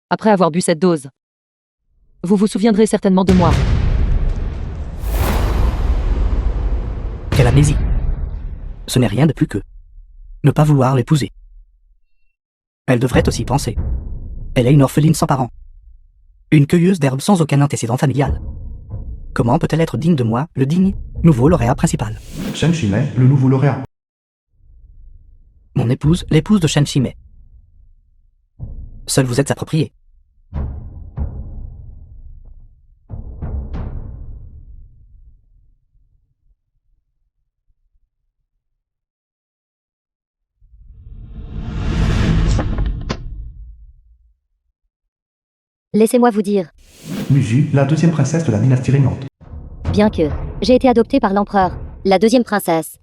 après avoir bu cette dose. Vous vous souviendrez certainement de moi. Quelle amnésie. Ce n'est rien de plus que ne pas vouloir l'épouser. Elle devrait aussi penser. Elle est une orpheline sans parents. Une cueilleuse d'herbes sans aucun antécédent familial. Comment peut-elle être digne de moi, le digne, nouveau lauréat principal? Shen Shimei, le nouveau lauréat. Mon épouse, l'épouse de Shen Shimei. Seul vous êtes approprié. Laissez-moi vous dire, Musu, la deuxième princesse de la dynastie régnante. bien que j'ai été adoptée par l'empereur, la deuxième princesse.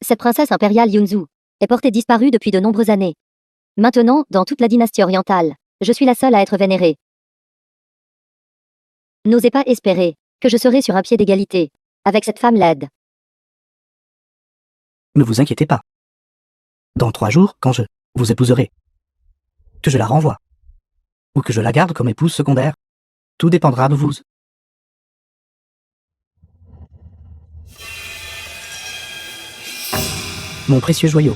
Cette princesse impériale Yunzu est portée disparue depuis de nombreuses années. Maintenant, dans toute la dynastie orientale, je suis la seule à être vénérée. N'osez pas espérer que je serai sur un pied d'égalité avec cette femme laide. Ne vous inquiétez pas. Dans 3 jours, quand je vous épouserai, que je la renvoie, ou que je la garde comme épouse secondaire, tout dépendra de vous. Mon précieux joyau.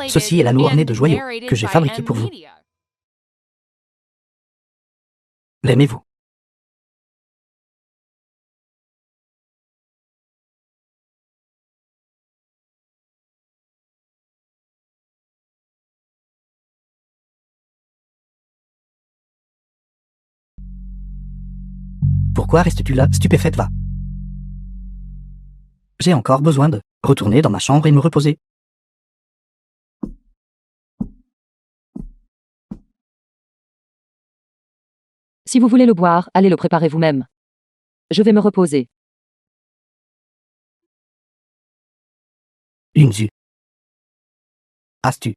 Ceci est l'anneau orné de joyaux que j'ai fabriqué pour vous. L'aimez-vous? Pourquoi restes-tu là, stupéfaite, va? J'ai encore besoin de retourner dans ma chambre et me reposer. Si vous voulez le boire, allez le préparer vous-même. Je vais me reposer. Yunzu. As-tu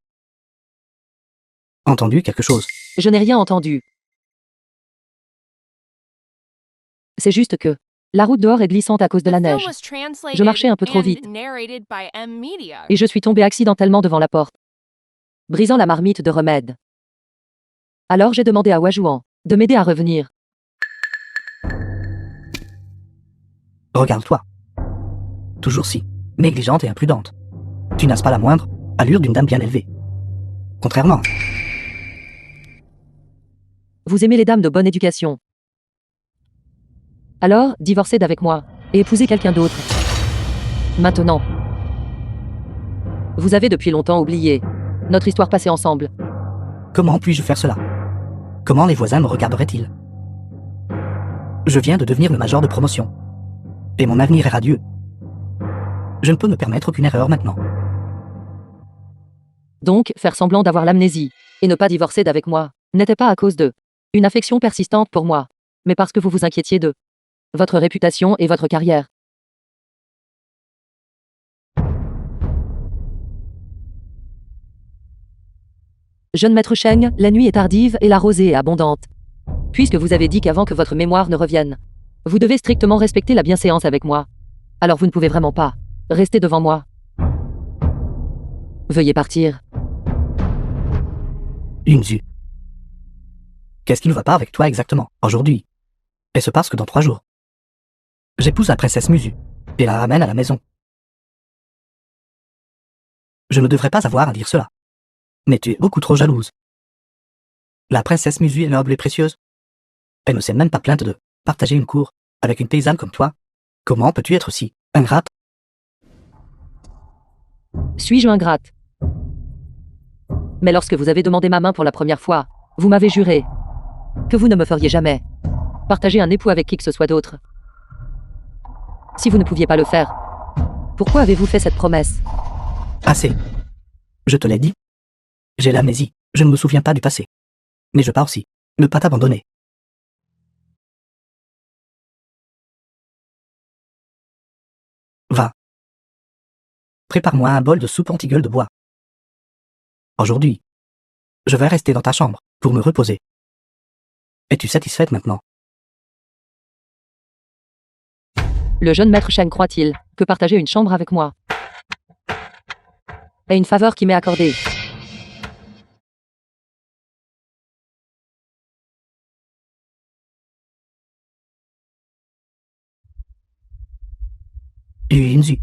entendu quelque chose? Je n'ai rien entendu. C'est juste que la route dehors est glissante à cause de la neige. Je marchais un peu trop vite. Et je suis tombée accidentellement devant la porte, brisant la marmite de remède. Alors j'ai demandé à Wajouan de m'aider à revenir. Regarde-toi. Toujours si négligente et imprudente. Tu n'as pas la moindre allure d'une dame bien élevée. Contrairement. Vous aimez les dames de bonne éducation. Alors, divorcez d'avec moi et épousez quelqu'un d'autre. Maintenant. Vous avez depuis longtemps oublié notre histoire passée ensemble. Comment puis-je faire cela? Comment les voisins me regarderaient-ils? Je viens de devenir le major de promotion. Et mon avenir est radieux. Je ne peux me permettre aucune erreur maintenant. Donc, faire semblant d'avoir l'amnésie et ne pas divorcer d'avec moi n'était pas à cause de une affection persistante pour moi, mais parce que vous vous inquiétiez de votre réputation et votre carrière. Jeune maître Sheng, la nuit est tardive et la rosée est abondante. Puisque vous avez dit qu'avant que votre mémoire ne revienne, vous devez strictement respecter la bienséance avec moi. Alors vous ne pouvez vraiment pas rester devant moi. Veuillez partir. Yunzu. Qu'est-ce qui ne va pas avec toi exactement, aujourd'hui? Est-ce parce que dans 3 jours, j'épouse la princesse Musu et la ramène à la maison? Je ne devrais pas avoir à dire cela. Mais tu es beaucoup trop jalouse. La princesse Musu est noble et précieuse. Elle ne s'est même pas plainte de partager une cour avec une paysanne comme toi. Comment peux-tu être si ingrate? Suis-je ingrate? Mais lorsque vous avez demandé ma main pour la première fois, vous m'avez juré que vous ne me feriez jamais partager un époux avec qui que ce soit d'autre. Si vous ne pouviez pas le faire, pourquoi avez-vous fait cette promesse? Assez. Je te l'ai dit. J'ai l'amnésie. Je ne me souviens pas du passé. Mais je pars aussi. Ne pas t'abandonner. Va. Prépare-moi un bol de soupe en tilleul de bois. Aujourd'hui, je vais rester dans ta chambre pour me reposer. Es-tu satisfaite maintenant? Le jeune maître Sheng croit-il que partager une chambre avec moi est une faveur qui m'est accordée? Yunzu.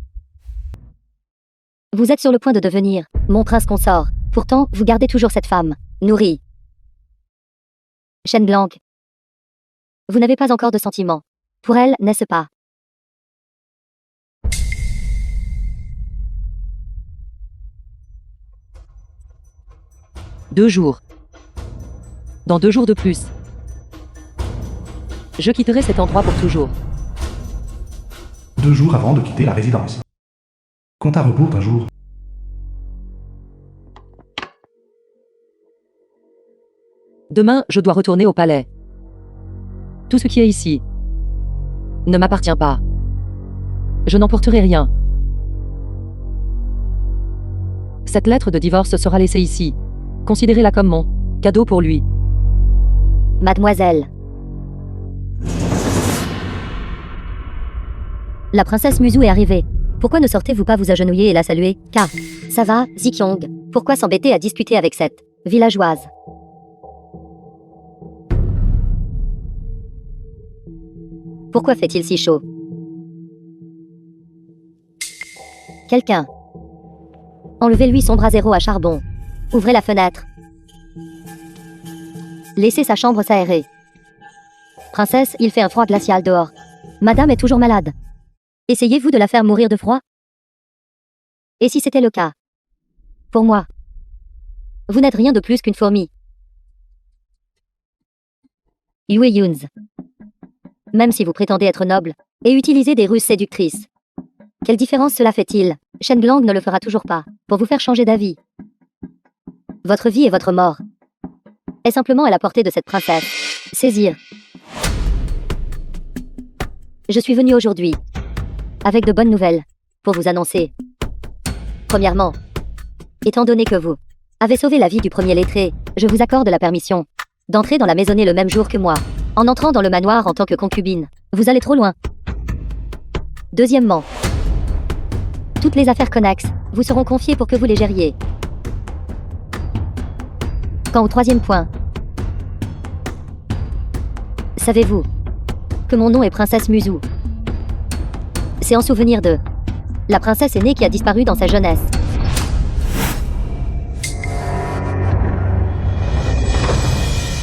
Vous êtes sur le point de devenir mon prince consort. Pourtant, vous gardez toujours cette femme, nourrie. Shen Blanc. Vous n'avez pas encore de sentiments. Pour elle, n'est-ce pas? Deux jours. Dans 2 jours de plus. Je quitterai cet endroit pour toujours. 2 jours avant de quitter la résidence. Compte à rebours d'un jour. Demain, je dois retourner au palais. Tout ce qui est ici ne m'appartient pas. Je n'emporterai rien. Cette lettre de divorce sera laissée ici. Considérez-la comme mon cadeau pour lui. Mademoiselle. La princesse Muzu est arrivée. Pourquoi ne sortez-vous pas vous agenouiller et la saluer? Car, ça va, Zikyong. Pourquoi s'embêter à discuter avec cette villageoise? Pourquoi fait-il si chaud? Quelqu'un. Enlevez-lui son brasero à charbon. Ouvrez la fenêtre. Laissez sa chambre s'aérer. Princesse, il fait un froid glacial dehors. Madame est toujours malade. Essayez-vous de la faire mourir de froid? Et si c'était le cas? Pour moi, vous n'êtes rien de plus qu'une fourmi. Yue Yunz. Même si vous prétendez être noble, et utilisez des ruses séductrices. Quelle différence cela fait-il? Shen Blanc ne le fera toujours pas, pour vous faire changer d'avis. Votre vie et votre mort est simplement à la portée de cette princesse. Saisir. Je suis venu aujourd'hui avec de bonnes nouvelles pour vous annoncer. Premièrement, étant donné que vous avez sauvé la vie du premier lettré, je vous accorde la permission d'entrer dans la maisonnée le même jour que moi. En entrant dans le manoir en tant que concubine, vous allez trop loin. Deuxièmement, toutes les affaires connexes vous seront confiées pour que vous les gériez. Quant au troisième point, savez-vous que mon nom est princesse Muzu? C'est en souvenir de la princesse aînée qui a disparu dans sa jeunesse.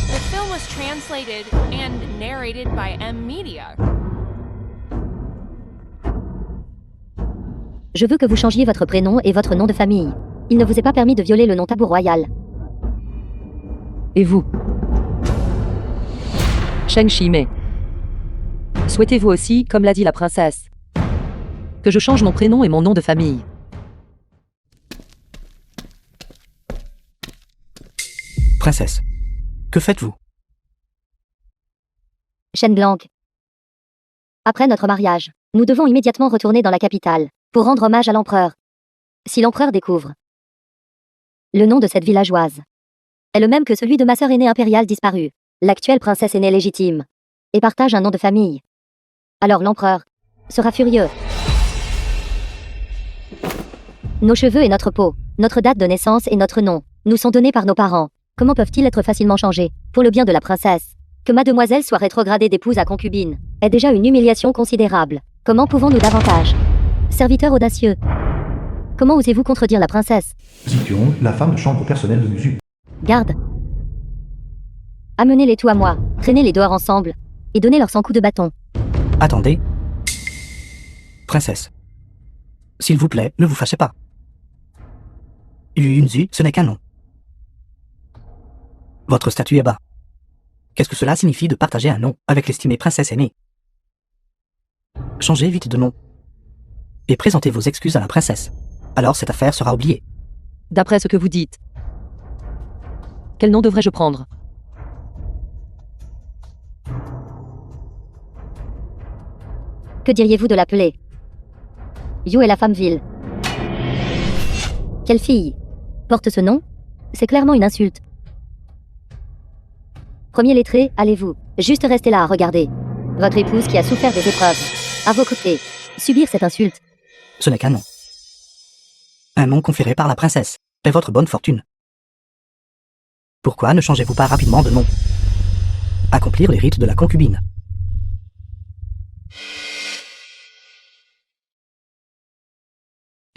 The film was translated and narrated by M Media. Je veux que vous changiez votre prénom et votre nom de famille. Il ne vous est pas permis de violer le nom tabou royal. Et vous? Sheng Shime. Souhaitez-vous aussi, comme l'a dit la princesse, que je change mon prénom et mon nom de famille? Princesse, que faites-vous? Shen Blanc. Après notre mariage, nous devons immédiatement retourner dans la capitale pour rendre hommage à l'empereur. Si l'empereur découvre le nom de cette villageoise est le même que celui de ma sœur aînée impériale disparue, l'actuelle princesse aînée légitime, et partage un nom de famille, alors l'empereur sera furieux. Nos cheveux et notre peau, notre date de naissance et notre nom, nous sont donnés par nos parents. Comment peuvent-ils être facilement changés, pour le bien de la princesse? Que mademoiselle soit rétrogradée d'épouse à concubine est déjà une humiliation considérable. Comment pouvons-nous davantage? Serviteur audacieux. Comment osez-vous contredire la princesse? Zikyong, la femme de chambre personnelle de Muzu. Garde. Amenez-les tous à moi, traînez-les dehors ensemble, et donnez-leur 100 coups de bâton. Attendez. Princesse. S'il vous plaît, ne vous fâchez pas. Yunzu, ce n'est qu'un nom. Votre statut est bas. Qu'est-ce que cela signifie de partager un nom avec l'estimée princesse aînée? Changez vite de nom. Et présentez vos excuses à la princesse. Alors cette affaire sera oubliée. D'après ce que vous dites, quel nom devrais-je prendre? Que diriez-vous de l'appeler You est la femme vile. Quelle fille porte ce nom? C'est clairement une insulte. Premier lettré, allez-vous juste rester là à regarder votre épouse qui a souffert des épreuves à vos côtés subir cette insulte? Ce n'est qu'un nom. Un nom conféré par la princesse est votre bonne fortune. Pourquoi ne changez-vous pas rapidement de nom? Accomplir les rites de la concubine.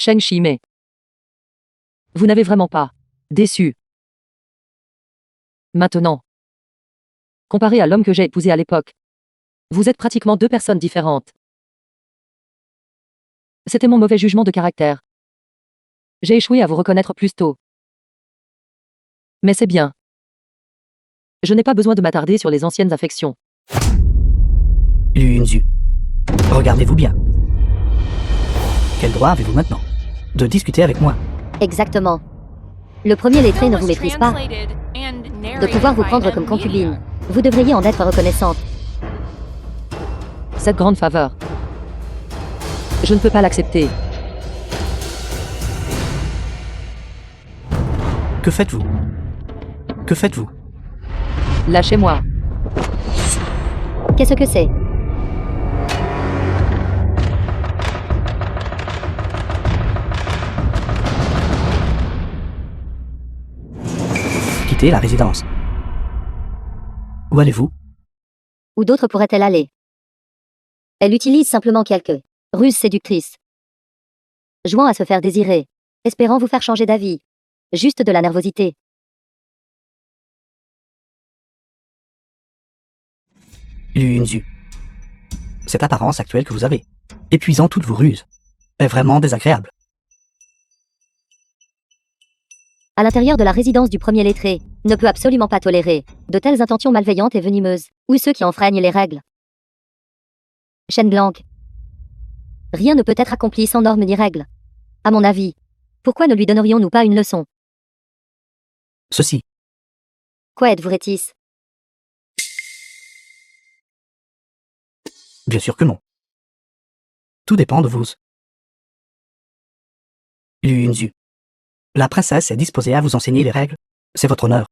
Sheng Shimei. Vous n'avez vraiment pas déçu. Maintenant, comparé à l'homme que j'ai épousé à l'époque, vous êtes pratiquement deux personnes différentes. C'était mon mauvais jugement de caractère. J'ai échoué à vous reconnaître plus tôt. Mais c'est bien. Je n'ai pas besoin de m'attarder sur les anciennes affections. Lu Yunzu. Regardez-vous bien. Quel droit avez-vous maintenant de discuter avec moi? Exactement. Le premier lettré Film ne was vous maîtrise pas. translated and De narrated pouvoir vous by prendre M comme Media. concubine. Vous devriez en être reconnaissante. Cette grande faveur. Je ne peux pas l'accepter. Que faites-vous? Que faites-vous? Lâchez-moi. Qu'est-ce que c'est? Quittez la résidence. Où allez-vous? Où d'autres pourraient-elles aller? Elle utilise simplement quelques ruses séductrices, jouant à se faire désirer, espérant vous faire changer d'avis. Juste de la nervosité. Lu Yunzu. Cette apparence actuelle que vous avez, épuisant toutes vos ruses, est vraiment désagréable. À l'intérieur de la résidence du premier lettré, ne peut absolument pas tolérer de telles intentions malveillantes et venimeuses, ou ceux qui enfreignent les règles. Shen Blanc. Rien ne peut être accompli sans normes ni règles. À mon avis, pourquoi ne lui donnerions-nous pas une leçon? Ceci. Quoi êtes-vous rétisse? Bien sûr que non. Tout dépend de vous. Lu Yunzu. La princesse est disposée à vous enseigner les règles. C'est votre honneur.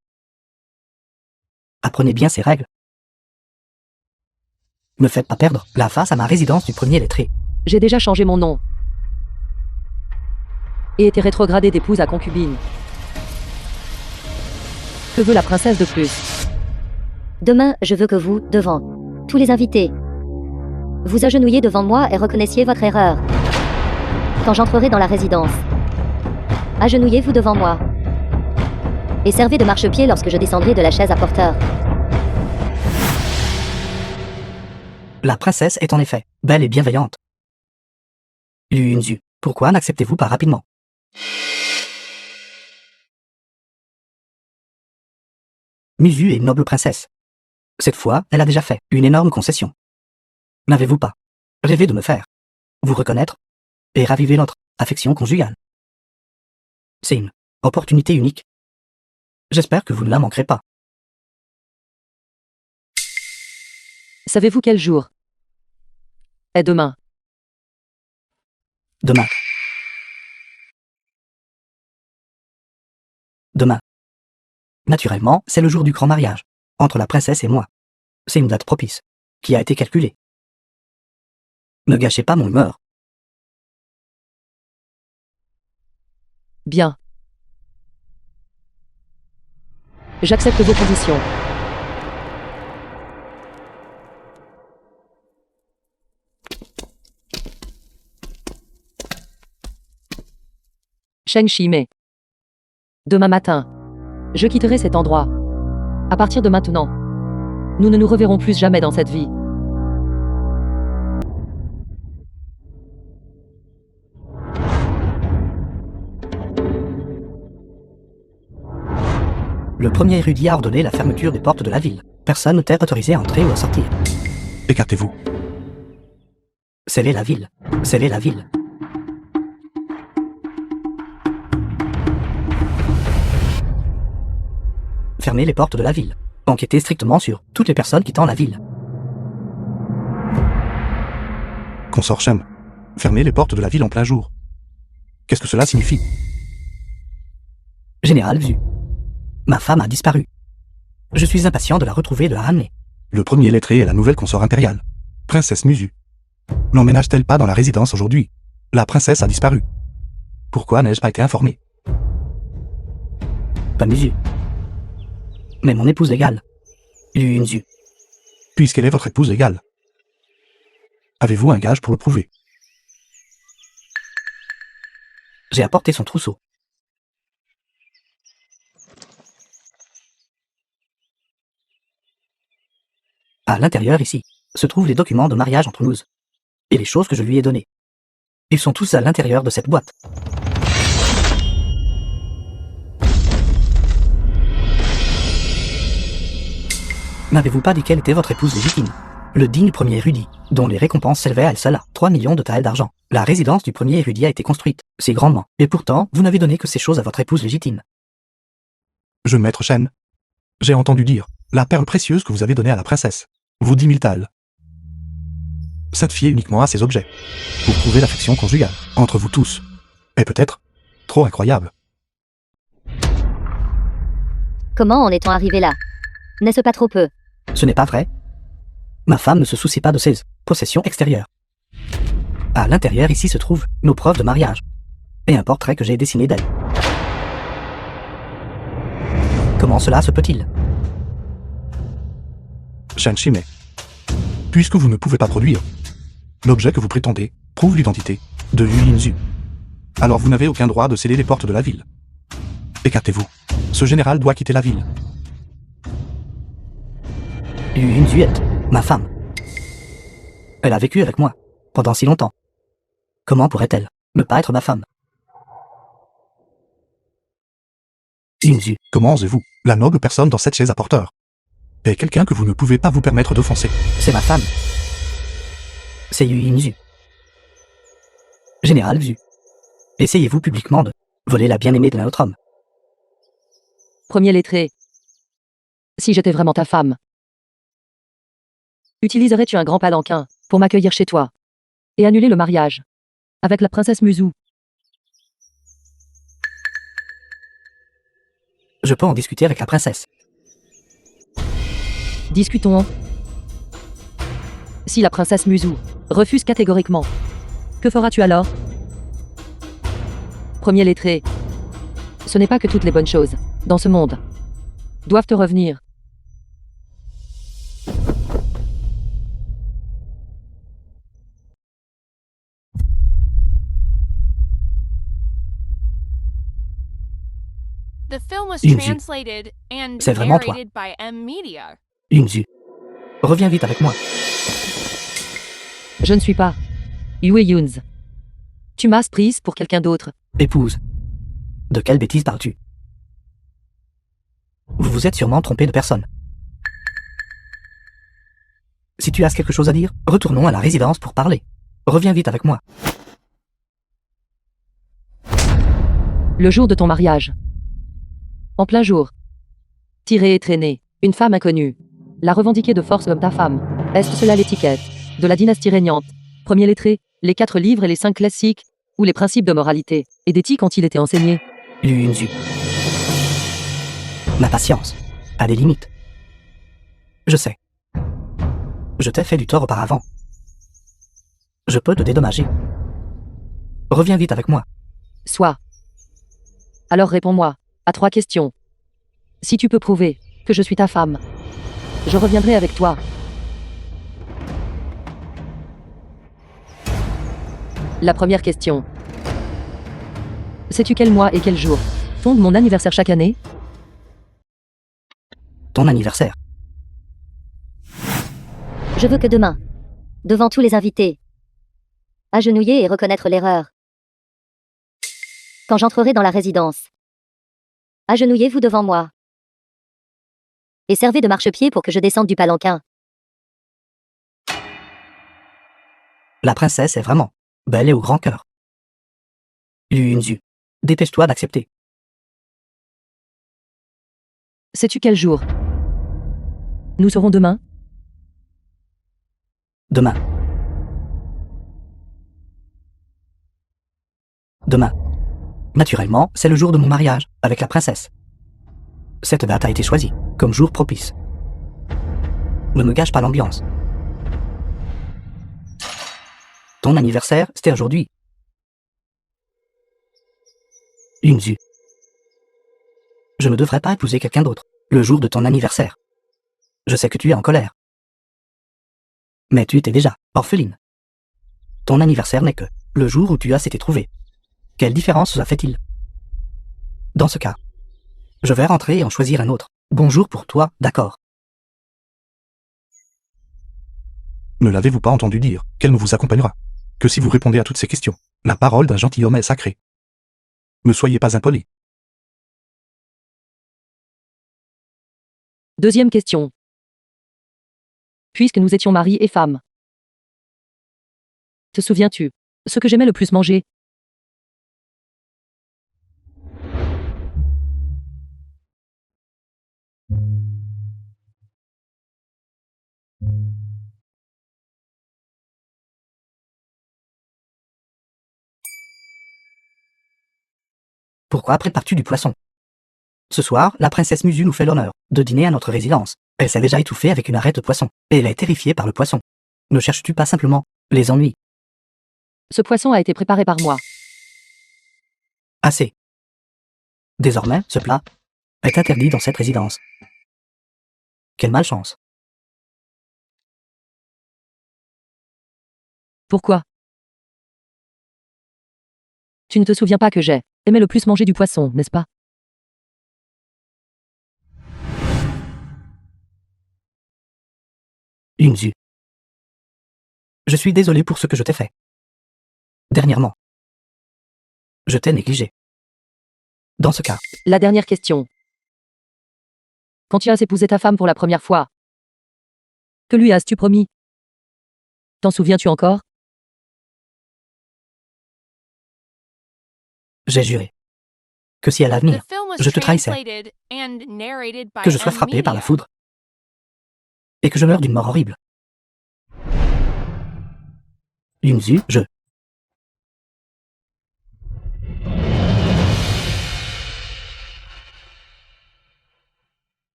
Apprenez bien ces règles. Ne faites pas perdre la face à ma résidence du premier lettré. J'ai déjà changé mon nom. Et été rétrogradé d'épouse à concubine. Que veut la princesse de plus? Demain, je veux que vous, devant tous les invités, vous agenouilliez devant moi et reconnaissiez votre erreur. Quand j'entrerai dans la résidence, agenouillez-vous devant moi. Et servez de marchepied lorsque je descendrai de la chaise à porteur. La princesse est en effet belle et bienveillante. Lu Yunzu. Pourquoi n'acceptez-vous pas rapidement? Mizu est une noble princesse. Cette fois, elle a déjà fait une énorme concession. N'avez-vous pas rêvé de me faire vous reconnaître et raviver notre affection conjugale? C'est une opportunité unique. J'espère que vous ne la manquerez pas. Savez-vous quel jour est demain? Demain. Demain. Naturellement, c'est le jour du grand mariage, entre la princesse et moi. C'est une date propice, qui a été calculée. Ne gâchez pas mon humeur. Bien. J'accepte vos conditions. Sheng Shimei. Demain matin, je quitterai cet endroit. À partir de maintenant, nous ne nous reverrons plus jamais dans cette vie. Le premier érudit a ordonné la fermeture des portes de la ville. Personne ne t'est autorisé à entrer ou à sortir. Écartez-vous. Scellez la ville. Scellez la ville. Fermez les portes de la ville. Enquêtez strictement sur toutes les personnes quittant la ville. Consort Shem. Fermez les portes de la ville en plein jour. Qu'est-ce que cela signifie? Général Vu. Ma femme a disparu. Je suis impatient de la retrouver et de la ramener. Le premier lettré est la nouvelle consort impériale. Princesse Musu. N'emménage-t-elle pas dans la résidence aujourd'hui? La princesse a disparu. Pourquoi n'ai-je pas été informé? Pas Musu. Mais mon épouse légale. Lu Yunzu. Puisqu'elle est votre épouse légale. Avez-vous un gage pour le prouver? J'ai apporté son trousseau. À l'intérieur, ici, se trouvent les documents de mariage entre nous et les choses que je lui ai données. Ils sont tous à l'intérieur de cette boîte. N'avez-vous pas dit quelle était votre épouse légitime? Le digne premier érudit, dont les récompenses s'élevaient à elle seule à 3 millions de taels d'argent. La résidence du premier érudit a été construite, si grandement, et pourtant, vous n'avez donné que ces choses à votre épouse légitime. Maître Shen. J'ai entendu dire, la perle précieuse que vous avez donnée à la princesse. Vous 10 000 taels. Cette fiée uniquement à ces objets. Pour prouver l'affection conjugale, entre vous tous. Et peut-être, trop incroyable. Comment en est-on arrivé là? N'est-ce pas trop peu? Ce n'est pas vrai. Ma femme ne se soucie pas de ses possessions extérieures. À l'intérieur, ici, se trouvent nos preuves de mariage. Et un portrait que j'ai dessiné d'elle. Comment cela se peut-il? Shen Shime. Puisque vous ne pouvez pas produire, l'objet que vous prétendez prouve l'identité de Yu Yinzu. Alors vous n'avez aucun droit de sceller les portes de la ville. Écartez-vous. Ce général doit quitter la ville. Yu Yinzu est ma femme. Elle a vécu avec moi pendant si longtemps. Comment pourrait-elle ne pas être ma femme? Yinzu, Comment osez-vous, la noble personne dans cette chaise à porteur, est quelqu'un que vous ne pouvez pas vous permettre d'offenser. c'est ma femme. C'est Yu Yinzu. Général Zhu, essayez-vous publiquement de voler la bien-aimée de notre homme? Premier lettré. Si j'étais vraiment ta femme, utiliserais-tu un grand palanquin pour m'accueillir chez toi et annuler le mariage avec la princesse Muzu? Je peux en discuter avec la princesse. Discutons. Si la princesse Muzu refuse catégoriquement, que feras-tu alors? Premier lettré. Ce n'est pas que toutes les bonnes choses, dans ce monde, doivent te revenir. The film was Yinzu. translated and C'est vraiment toi. narrated by M Media. Yinzu, reviens vite avec moi. Je ne suis pas Yue Yunz. Tu m'as prise pour quelqu'un d'autre. Épouse. De quelle bêtise parles-tu? Vous vous êtes sûrement trompé de personne. Si tu as quelque chose à dire, retournons à la résidence pour parler. Reviens vite avec moi. Le jour de ton mariage. En plein jour. Tirée et traînée, une femme inconnue. La revendiquer de force comme ta femme. Est-ce cela l'étiquette de la dynastie régnante? Premier lettré, les 4 livres et les 5 classiques, ou les principes de moralité et d'éthique ont-ils été enseignés? Yu Yunzu. Ma patience a des limites. Je sais. Je t'ai fait du tort auparavant. Je peux te dédommager. Reviens vite avec moi. Soit. Alors réponds-moi à 3 questions. Si tu peux prouver que je suis ta femme, je reviendrai avec toi. La première question. Sais-tu quel mois et quel jour tombe mon anniversaire chaque année? Ton anniversaire. Je veux que demain, devant tous les invités, agenouiller et reconnaître l'erreur. Quand j'entrerai dans la résidence, agenouillez-vous devant moi. Et servez de marchepied pour que je descende du palanquin. La princesse est vraiment belle et au grand cœur. Yu Yunzu, dépêche-toi d'accepter. Sais-tu quel jour nous serons demain? Demain. Demain. Naturellement, c'est le jour de mon mariage avec la princesse. Cette date a été choisie comme jour propice. Ne me gâche pas l'ambiance. Ton anniversaire, c'était aujourd'hui. Yunzu. Je ne devrais pas épouser quelqu'un d'autre le jour de ton anniversaire. Je sais que tu es en colère. Mais tu étais déjà orpheline. Ton anniversaire n'est que le jour où tu as s'était trouvé Quelle différence cela fait-il? Dans ce cas, je vais rentrer et en choisir un autre. Bonjour pour toi, d'accord. Ne l'avez-vous pas entendu dire qu'elle ne vous accompagnera que si vous répondez à toutes ces questions? La parole d'un gentilhomme est sacrée. Ne soyez pas impoli. Deuxième question. Puisque nous étions mari et femme. Te souviens-tu ce que j'aimais le plus manger? Pourquoi prépares-tu du poisson? Ce soir, la princesse Musu nous fait l'honneur de dîner à notre résidence. Elle s'est déjà étouffée avec une arête de poisson, et elle est terrifiée par le poisson. Ne cherches-tu pas simplement les ennuis? Ce poisson a été préparé par moi. Assez. Désormais, ce plat est interdit dans cette résidence. Quelle malchance. Pourquoi? Tu ne te souviens pas que j'ai aimé le plus manger du poisson, n'est-ce pas? Yunzu. Je suis désolé pour ce que je t'ai fait. Dernièrement. Je t'ai négligé. Dans ce cas, La dernière question. Quand tu as épousé ta femme pour la première fois, que lui as-tu promis? T'en souviens-tu encore? j'ai juré que si à The l'avenir, film was je te trahissais, translated and narrated by que je sois M frappé par la Media. foudre, et que je meure d'une mort horrible. Yunzu, je.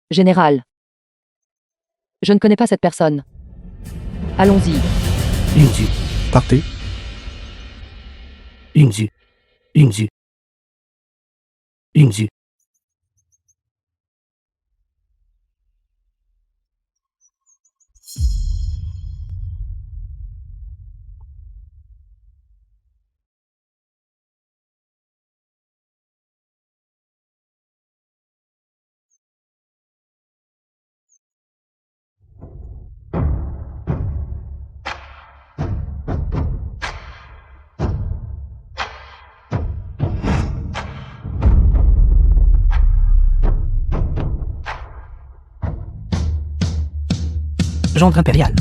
Général. Je ne connais pas cette personne. Allons-y. Yunzu, Partez. Yunzu, Yunzu, Yunzu. Gendre impérial.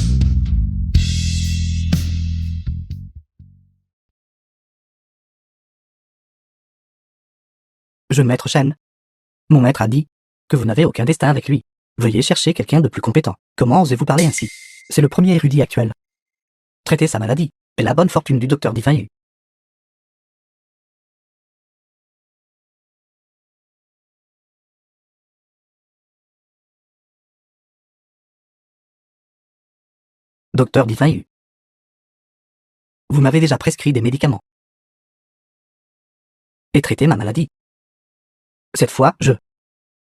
Je, maître Shen. Mon maître a dit que vous n'avez aucun destin avec lui. Veuillez chercher quelqu'un de plus compétent. Comment osez-vous parler ainsi? C'est le premier érudit actuel. Traiter sa maladie et la bonne fortune du docteur Divin Yu. Docteur Divin Yu. Vous m'avez déjà prescrit des médicaments. Et traité ma maladie. Cette fois, je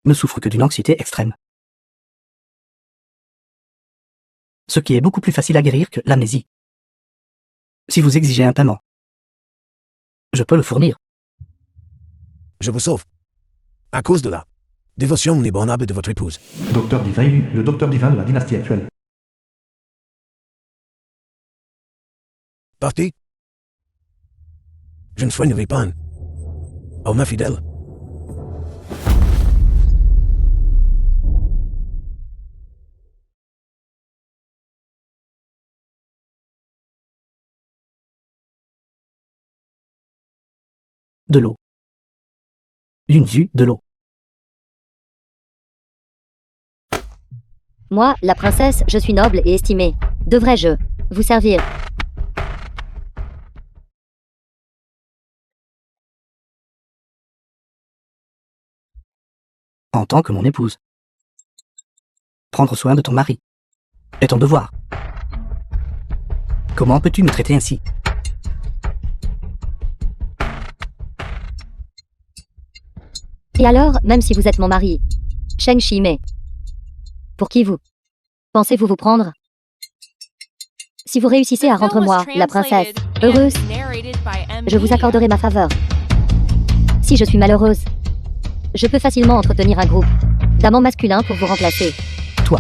ne souffre que d'une anxiété extrême. Ce qui est beaucoup plus facile à guérir que l'amnésie. Si vous exigez un paiement, je peux le fournir. Je vous sauve. À cause de la dévotion inébranlable de votre épouse. Docteur Divin, le docteur divin de la dynastie actuelle. Partez. Je ne soignerai pas un homme infidèle. De l'eau. Yunzu, de l'eau. Moi, la princesse, je suis noble et estimée. Devrais-je vous servir? En tant que mon épouse. Prendre soin de ton mari est ton devoir. Comment peux-tu me traiter ainsi? Et alors, même si vous êtes mon mari, Sheng Shimei, pour qui vous pensez-vous vous prendre? Si vous réussissez à The film rendre was moi, la princesse, translated heureuse, and narrated by M je vous accorderai ma faveur. Si je suis malheureuse, je peux facilement entretenir un groupe d'amants masculins pour vous remplacer. Toi.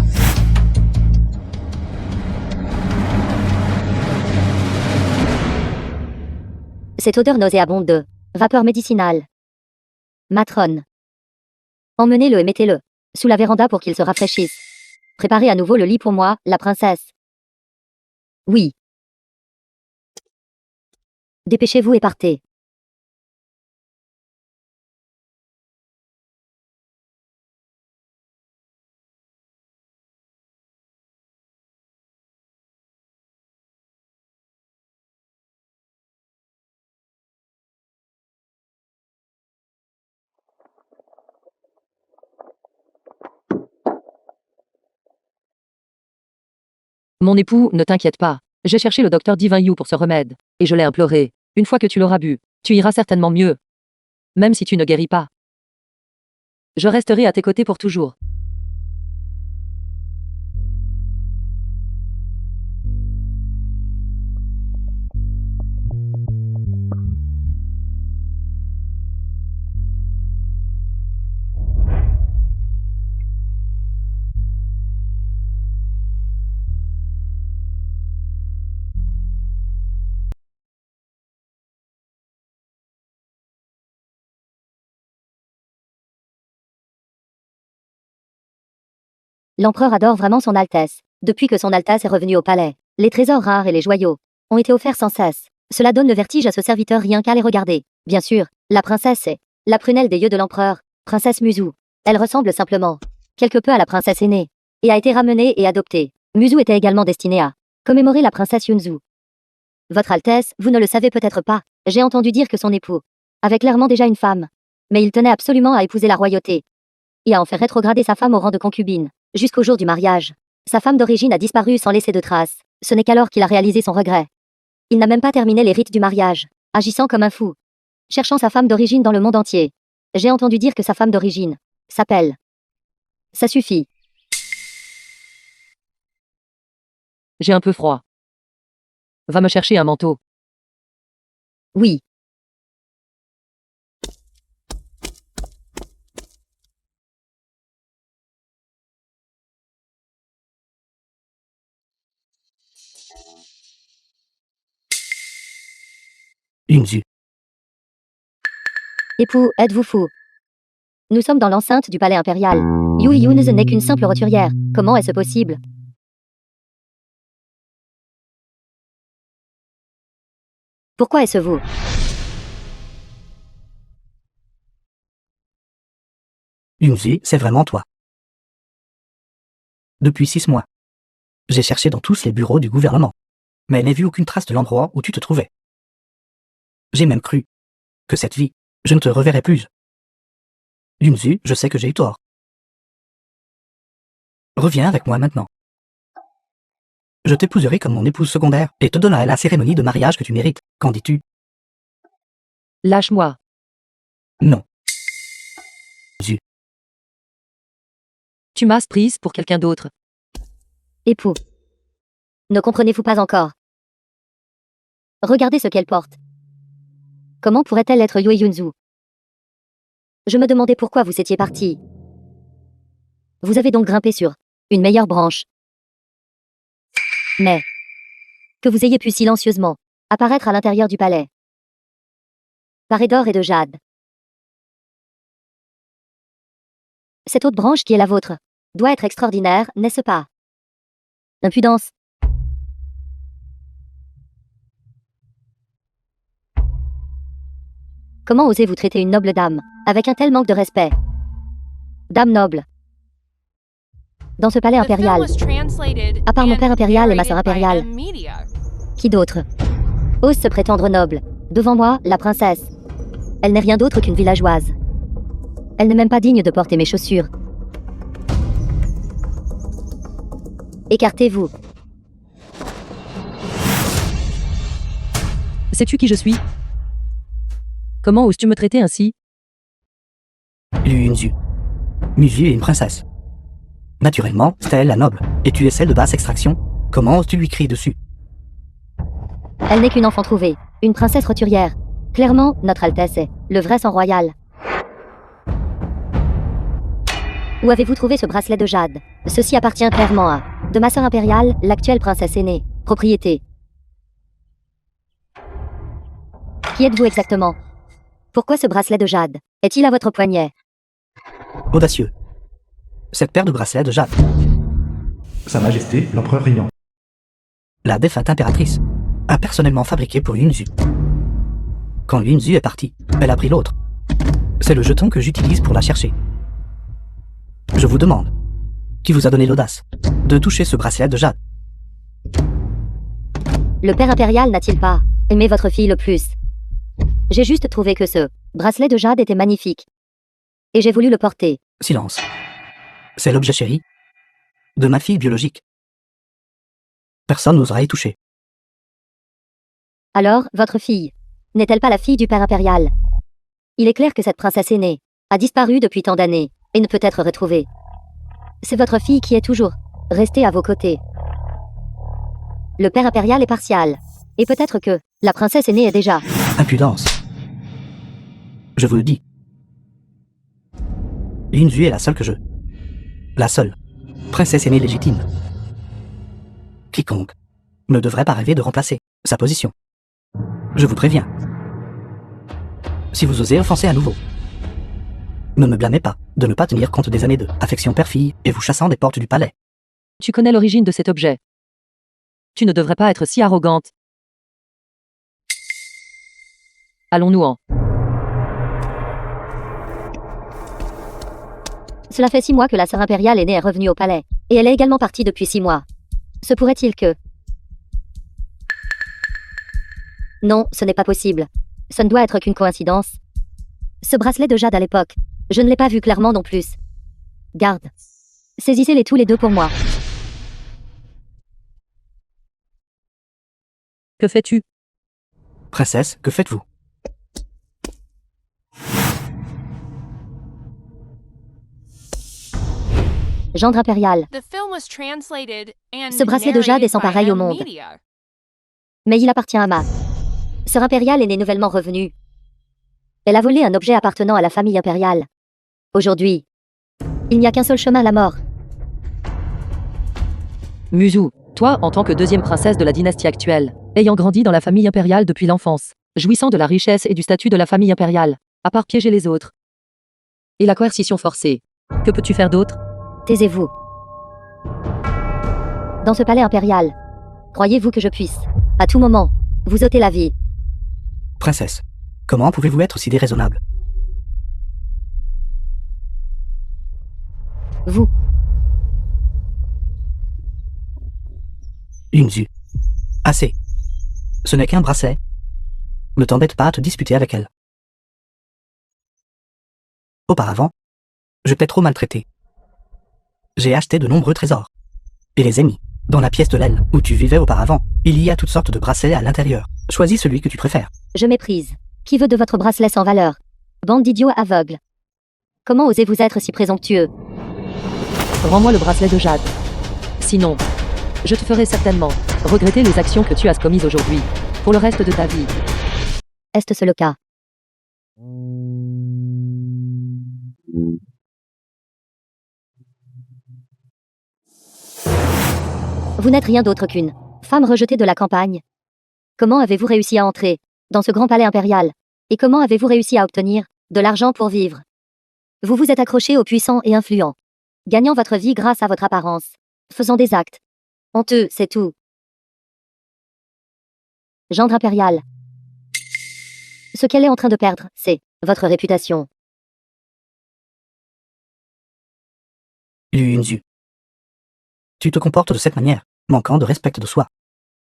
Cette odeur nauséabonde de vapeur médicinale. Matrone. Emmenez-le et mettez-le sous la véranda pour qu'il se rafraîchisse. Préparez à nouveau le lit pour moi, la princesse. Oui. Dépêchez-vous et partez. Mon époux, ne t'inquiète pas. J'ai cherché le docteur Divin You pour ce remède, et je l'ai imploré. Une fois que tu l'auras bu, tu iras certainement mieux. Même si tu ne guéris pas. Je resterai à tes côtés pour toujours. L'empereur adore vraiment son Altesse. Depuis que son Altesse est revenue au palais, les trésors rares et les joyaux ont été offerts sans cesse. Cela donne le vertige à ce serviteur rien qu'à les regarder. Bien sûr, la princesse est la prunelle des yeux de l'empereur, princesse Muzu. Elle ressemble simplement quelque peu à la princesse aînée et a été ramenée et adoptée. Muzu était également destinée à commémorer la princesse Yunzu. Votre Altesse, vous ne le savez peut-être pas, j'ai entendu dire que son époux avait clairement déjà une femme, mais il tenait absolument à épouser la royauté et à en faire rétrograder sa femme au rang de concubine. Jusqu'au jour du mariage, sa femme d'origine a disparu sans laisser de traces. Ce n'est qu'alors qu'il a réalisé son regret. Il n'a même pas terminé les rites du mariage, agissant comme un fou, cherchant sa femme d'origine dans le monde entier. J'ai entendu dire que sa femme d'origine s'appelle. Ça suffit. J'ai un peu froid. Va me chercher un manteau. Oui. Yunzu. Époux, êtes-vous fou? Nous sommes dans l'enceinte du palais impérial. Yu Yunz n'est qu'une simple roturière. Comment est-ce possible? Pourquoi est-ce vous? Yunzu, c'est vraiment toi. Depuis 6 mois. J'ai cherché dans tous les bureaux du gouvernement, mais n'ai vu aucune trace de l'endroit où tu te trouvais. J'ai même cru que cette vie, je ne te reverrai plus. Yunzu, je sais que j'ai eu tort. Reviens avec moi maintenant. Je t'épouserai comme mon épouse secondaire et te donnerai la cérémonie de mariage que tu mérites. Qu'en dis-tu? Lâche-moi. Non. Tu m'as prise pour quelqu'un d'autre. Époux. Ne comprenez-vous pas encore? Regardez ce qu'elle porte. Comment pourrait-elle être Yue Yunzu? Je me demandais pourquoi vous étiez parti. Vous avez donc grimpé sur une meilleure branche. Mais que vous ayez pu silencieusement apparaître à l'intérieur du palais, paré d'or et de jade. Cette haute branche qui est la vôtre doit être extraordinaire, n'est-ce pas? Impudence. Comment osez-vous traiter une noble dame avec un tel manque de respect? Dame noble. Dans ce palais impérial, à part mon père impérial et ma sœur impériale, qui d'autre ose se prétendre noble? Devant moi, la princesse. Elle n'est rien d'autre qu'une villageoise. Elle n'est même pas digne de porter mes chaussures. Écartez-vous. Sais-tu qui je suis? Comment oses-tu me traiter ainsi? Yunzu. Muzu est une princesse. Naturellement, c'est elle la noble, et tu es celle de basse extraction. Comment oses-tu lui crier dessus? Elle n'est qu'une enfant trouvée, une princesse roturière. Clairement, Notre Altesse est le vrai sang royal. Où avez-vous trouvé ce bracelet de jade? Ceci appartient clairement à de ma sœur impériale, l'actuelle princesse aînée. Propriété. Qui êtes-vous exactement? Pourquoi ce bracelet de jade est-il à votre poignet? Audacieux. Cette paire de bracelets de jade, Sa Majesté, l'Empereur Riant. la défunte impératrice, a personnellement fabriqué pour Yunzu. Quand Yunzu est partie, elle a pris l'autre. C'est le jeton que j'utilise pour la chercher. Je vous demande, qui vous a donné l'audace de toucher ce bracelet de jade? Le père impérial n'a-t-il pas aimé votre fille le plus? J'ai juste trouvé que ce bracelet de jade était magnifique. Et j'ai voulu le porter. Silence. C'est l'objet chéri de ma fille biologique. Personne n'osera y toucher. Alors, votre fille n'est-elle pas la fille du père impérial? Il est clair que cette princesse aînée a disparu depuis tant d'années et ne peut être retrouvée. C'est votre fille qui est toujours restée à vos côtés. Le père impérial est partial. Et peut-être que la princesse aînée est déjà... Impudence. Je vous le dis. Yunzu est la seule que je... La seule. Princesse aînée légitime. Quiconque ne devrait pas rêver de remplacer sa position. Je vous préviens. Si vous osez offenser à nouveau, ne me blâmez pas de ne pas tenir compte des années de affection père-fille et vous chassant des portes du palais. Tu connais l'origine de cet objet. Tu ne devrais pas être si arrogante. Allons-nous-en. Cela fait 6 mois que la sœur impériale aînée est revenue au palais. Et elle est également partie depuis 6 mois. Se pourrait-il que... Non, ce n'est pas possible. Ce ne doit être qu'une coïncidence. Ce bracelet de jade à l'époque, je ne l'ai pas vu clairement non plus. Garde. Saisissez-les tous les deux pour moi. Que fais-tu? Princesse, que faites-vous? Gendre impérial. The film was translated and Ce bracelet de jade est sans pareil au monde. Media. Mais il appartient à ma sœur impériale aînée nouvellement revenue. Elle a volé un objet appartenant à la famille impériale. Aujourd'hui, il n'y a qu'un seul chemin à la mort. Muzu, toi, en tant que deuxième princesse de la dynastie actuelle, ayant grandi dans la famille impériale depuis l'enfance, jouissant de la richesse et du statut de la famille impériale, à part piéger les autres. Et la coercition forcée. Que peux-tu faire d'autre? Taisez-vous. Dans ce palais impérial, croyez-vous que je puisse, à tout moment, vous ôter la vie? Princesse, comment pouvez-vous être si déraisonnable? Vous, Yunzu. Assez. Ce n'est qu'un bracelet. Ne t'embête pas à te disputer avec elle. Auparavant, je t'ai trop maltraité. J'ai acheté de nombreux trésors. Et les ai mis dans la pièce de l'aile où tu vivais auparavant. Il y a toutes sortes de bracelets à l'intérieur. Choisis celui que tu préfères. je méprise. Qui veut de votre bracelet sans valeur? Bande d'idiots aveugles. Comment osez-vous être si présomptueux? Rends-moi le bracelet de jade. Sinon, je te ferai certainement regretter les actions que tu as commises aujourd'hui, pour le reste de ta vie. Est-ce le cas? Vous n'êtes rien d'autre qu'une femme rejetée de la campagne. Comment avez-vous réussi à entrer dans ce grand palais impérial? Et comment avez-vous réussi à obtenir de l'argent pour vivre? Vous vous êtes accroché aux puissants et influents, gagnant votre vie grâce à votre apparence, faisant des actes honteux, c'est tout. Gendre impérial. Ce qu'elle est en train de perdre, c'est votre réputation. Yunzu. Tu te comportes de cette manière, manquant de respect de soi.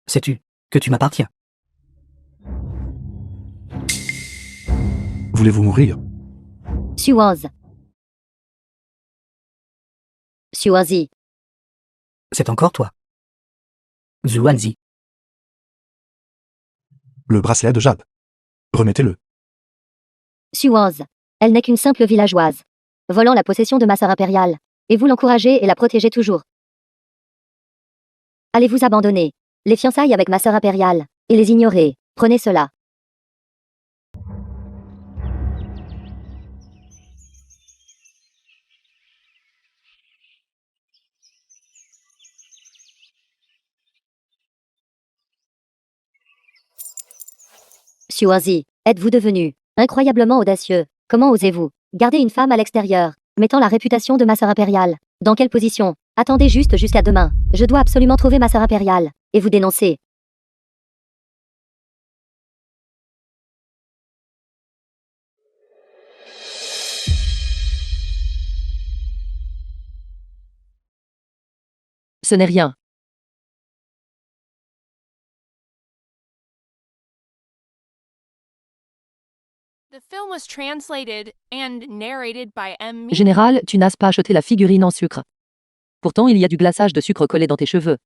Sais-tu que tu m'appartiens? Voulez-vous mourir? Suanz. Suanzi. C'est encore toi. Zuanzi. Le bracelet de jade. Remettez-le. Suanz. Elle n'est qu'une simple villageoise, volant la possession de ma sœur impériale. Et vous l'encouragez et la protégez toujours. Allez vous abandonner les fiançailles avec ma sœur impériale, et les ignorer. Prenez cela. Xuanzi, êtes-vous devenu incroyablement audacieux? Comment osez-vous garder une femme à l'extérieur, mettant la réputation de ma sœur impériale? Dans quelle position? Attendez juste jusqu'à demain. Je dois absolument trouver ma sœur impériale et vous dénoncer. Ce n'est rien. The film was translated and narrated by M. Général, tu n'as pas acheté la figurine en sucre. Pourtant, il y a du glaçage de sucre collé dans tes cheveux.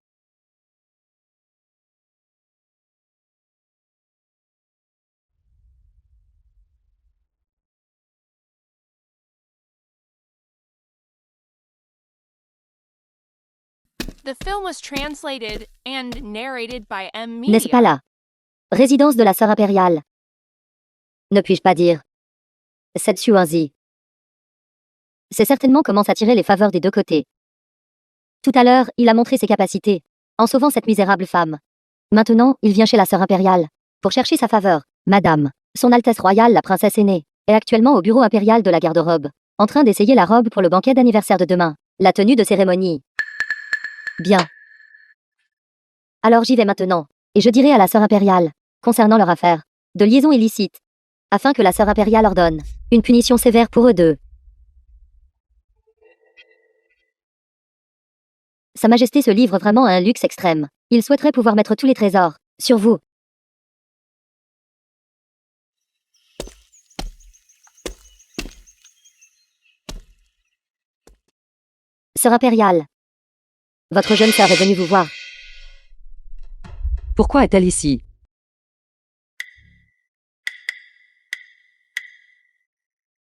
The film was translated and narrated by M. N'est-ce pas là? Résidence de la sœur impériale. Ne puis-je pas dire? Cette Xuanzi. C'est certainement comment s'attirer les faveurs des deux côtés. Tout à l'heure, il a montré ses capacités, en sauvant cette misérable femme. Maintenant, il vient chez la sœur impériale, pour chercher sa faveur. Madame, son Altesse royale, la princesse aînée, est actuellement au bureau impérial de la garde-robe, en train d'essayer la robe pour le banquet d'anniversaire de demain, la tenue de cérémonie. Bien. Alors j'y vais maintenant, et je dirai à la sœur impériale, concernant leur affaire, de liaison illicite, afin que la sœur impériale ordonne une punition sévère pour eux deux. Sa Majesté se livre vraiment à un luxe extrême. Il souhaiterait pouvoir mettre tous les trésors sur vous. Sœur impériale, votre jeune sœur est venue vous voir. Pourquoi est-elle ici?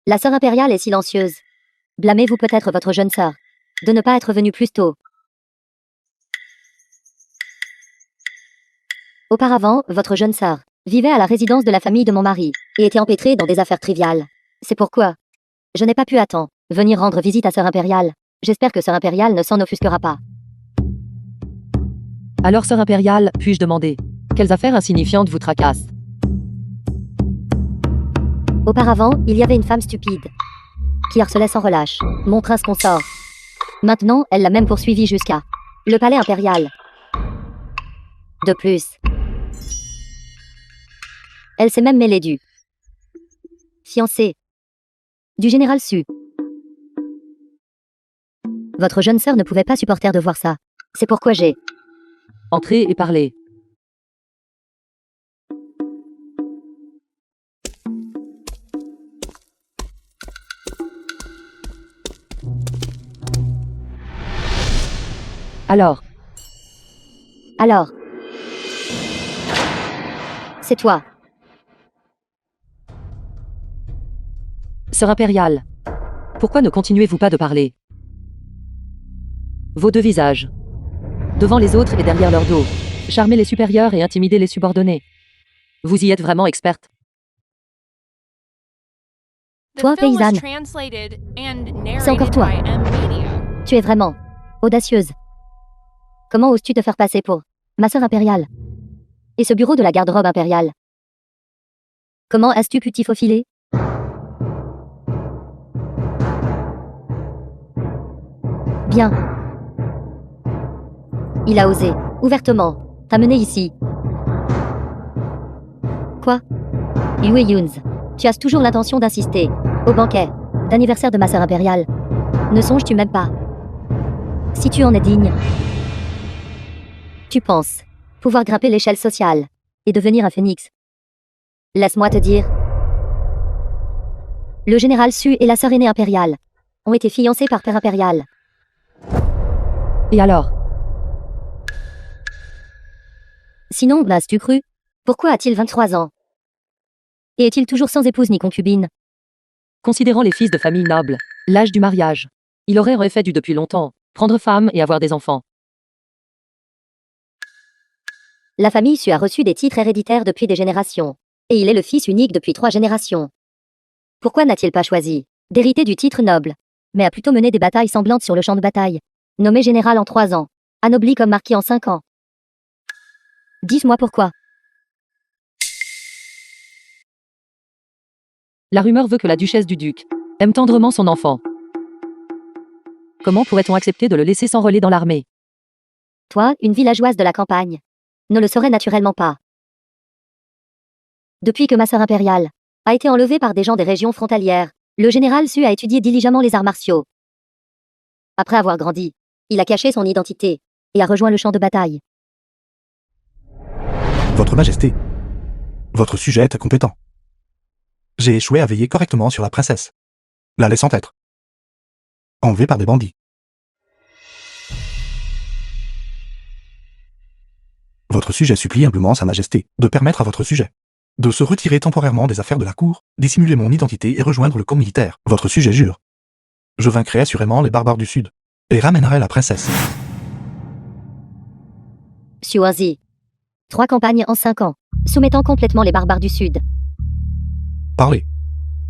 La sœur impériale est silencieuse. Blâmez-vous peut-être votre jeune sœur de ne pas être venue plus tôt. Auparavant, votre jeune sœur vivait à la résidence de la famille de mon mari et était empêtrée dans des affaires triviales. C'est pourquoi je n'ai pas pu à temps venir rendre visite à sœur impériale. J'espère que sœur impériale ne s'en offusquera pas. Alors, sœur impériale, puis-je demander quelles affaires insignifiantes vous tracassent? Auparavant, il y avait une femme stupide qui harcelait sans relâche mon prince consort. Maintenant, elle l'a même poursuivi jusqu'à le palais impérial. De plus, elle s'est même mêlée du fiancé du général Su. Votre jeune sœur ne pouvait pas supporter de voir ça. C'est pourquoi j'ai Entrez et parlez. Alors, c'est toi. sœur impériale, pourquoi ne continuez-vous pas de parler? Vos deux visages. Devant les autres et derrière leur dos. Charmer les supérieurs et intimider les subordonnés. Vous y êtes vraiment experte. The Toi, film was paysanne. translated and C'est encore narrated toi. by M. Media. Tu es vraiment audacieuse. Comment oses-tu te faire passer pour ma sœur impériale? Et ce bureau de la garde-robe impériale? Comment as-tu pu t'y faufiler? Bien. Il a osé, ouvertement, t'amener ici. Quoi? Yue Yuns, tu as toujours l'intention d'insister au banquet d'anniversaire de ma sœur impériale. Ne songes-tu même pas? Si tu en es digne, tu penses pouvoir grimper l'échelle sociale et devenir un phénix. Laisse-moi te dire, le général Su et la sœur aînée impériale ont été fiancés par père impérial. Et alors? Sinon, m'as-tu cru? Pourquoi a-t-il 23 ans? Et est-il toujours sans épouse ni concubine? Considérant les fils de famille noble, l'âge du mariage, il aurait en effet dû depuis longtemps prendre femme et avoir des enfants. La famille Su a reçu des titres héréditaires depuis des générations, et il est le fils unique depuis 3 générations. Pourquoi n'a-t-il pas choisi d'hériter du titre noble, mais a plutôt mené des batailles semblantes sur le champ de bataille, nommé général en 3 ans, anobli comme marquis en 5 ans? Dis-moi pourquoi. La rumeur veut que la duchesse du duc aime tendrement son enfant. Comment pourrait-on accepter de le laisser s'enrôler dans l'armée? Toi, une villageoise de la campagne, ne le saurais naturellement pas. Depuis que ma sœur impériale a été enlevée par des gens des régions frontalières, le général Su a étudié diligemment les arts martiaux. Après avoir grandi, il a caché son identité et a rejoint le champ de bataille. Votre Majesté, votre sujet est compétent. J'ai échoué à veiller correctement sur la princesse, la laissant être enlevée par des bandits. Votre sujet supplie humblement Sa Majesté de permettre à votre sujet de se retirer temporairement des affaires de la cour, dissimuler mon identité et rejoindre le corps militaire. Votre sujet jure. Je vaincrai assurément les barbares du Sud et ramènerai la princesse. Xuanzi. 3 campagnes en 5 ans, soumettant complètement les barbares du Sud. Parlez.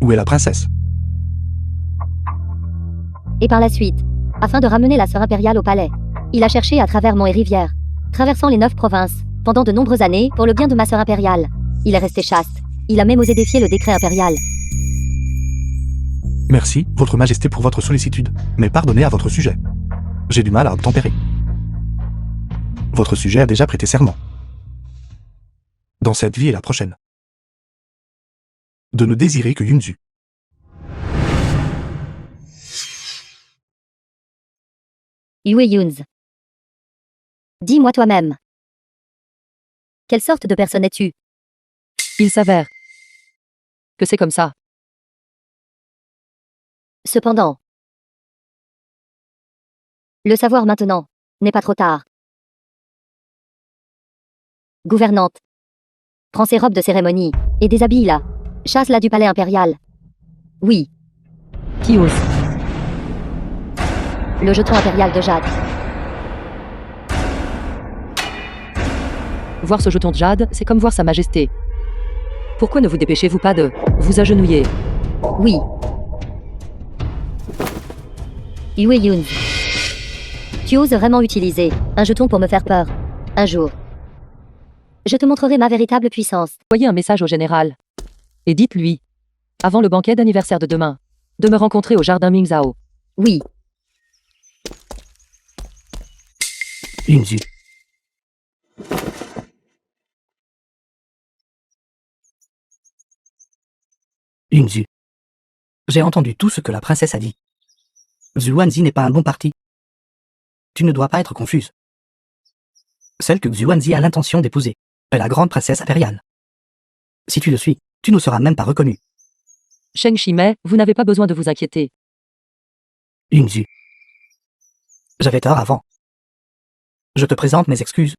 Où est la princesse? Et par la suite, afin de ramener la sœur impériale au palais, il a cherché à travers monts et rivières, traversant les 9 provinces, pendant de nombreuses années, pour le bien de ma sœur impériale. Il est resté chaste. Il a même osé défier le décret impérial. Merci, votre Majesté, pour votre sollicitude, mais pardonnez à votre sujet. J'ai du mal à obtempérer. Votre sujet a déjà prêté serment. Dans cette vie et la prochaine. De ne désirer que Yunzu. Yue Yunz. Dis-moi toi-même. Quelle sorte de personne es-tu? Il s'avère que c'est comme ça. Cependant, le savoir maintenant n'est pas trop tard. Gouvernante, prends ses robes de cérémonie et déshabille-la. Chasse-la du palais impérial. Oui, Qui ose? le jeton impérial de Jade. Voir ce jeton de jade, c'est comme voir Sa Majesté. Pourquoi ne vous dépêchez-vous pas de vous agenouiller? Oui. Yue Yunz. Tu oses vraiment utiliser un jeton pour me faire peur. Un jour, je te montrerai ma véritable puissance. Envoyez un message au général. Et dites-lui, avant le banquet d'anniversaire de demain, de me rencontrer au jardin Mingzhao. Oui, Yunzu. Yunzu. J'ai entendu tout ce que la princesse a dit. Xuanzi n'est pas un bon parti. Tu ne dois pas être confuse. Celle que Xuanzi a l'intention d'épouser est la grande princesse impériale. Si tu le suis, tu ne seras même pas reconnu. Sheng Shimei, vous n'avez pas besoin de vous inquiéter. Yunzu. J'avais tort avant. Je te présente mes excuses.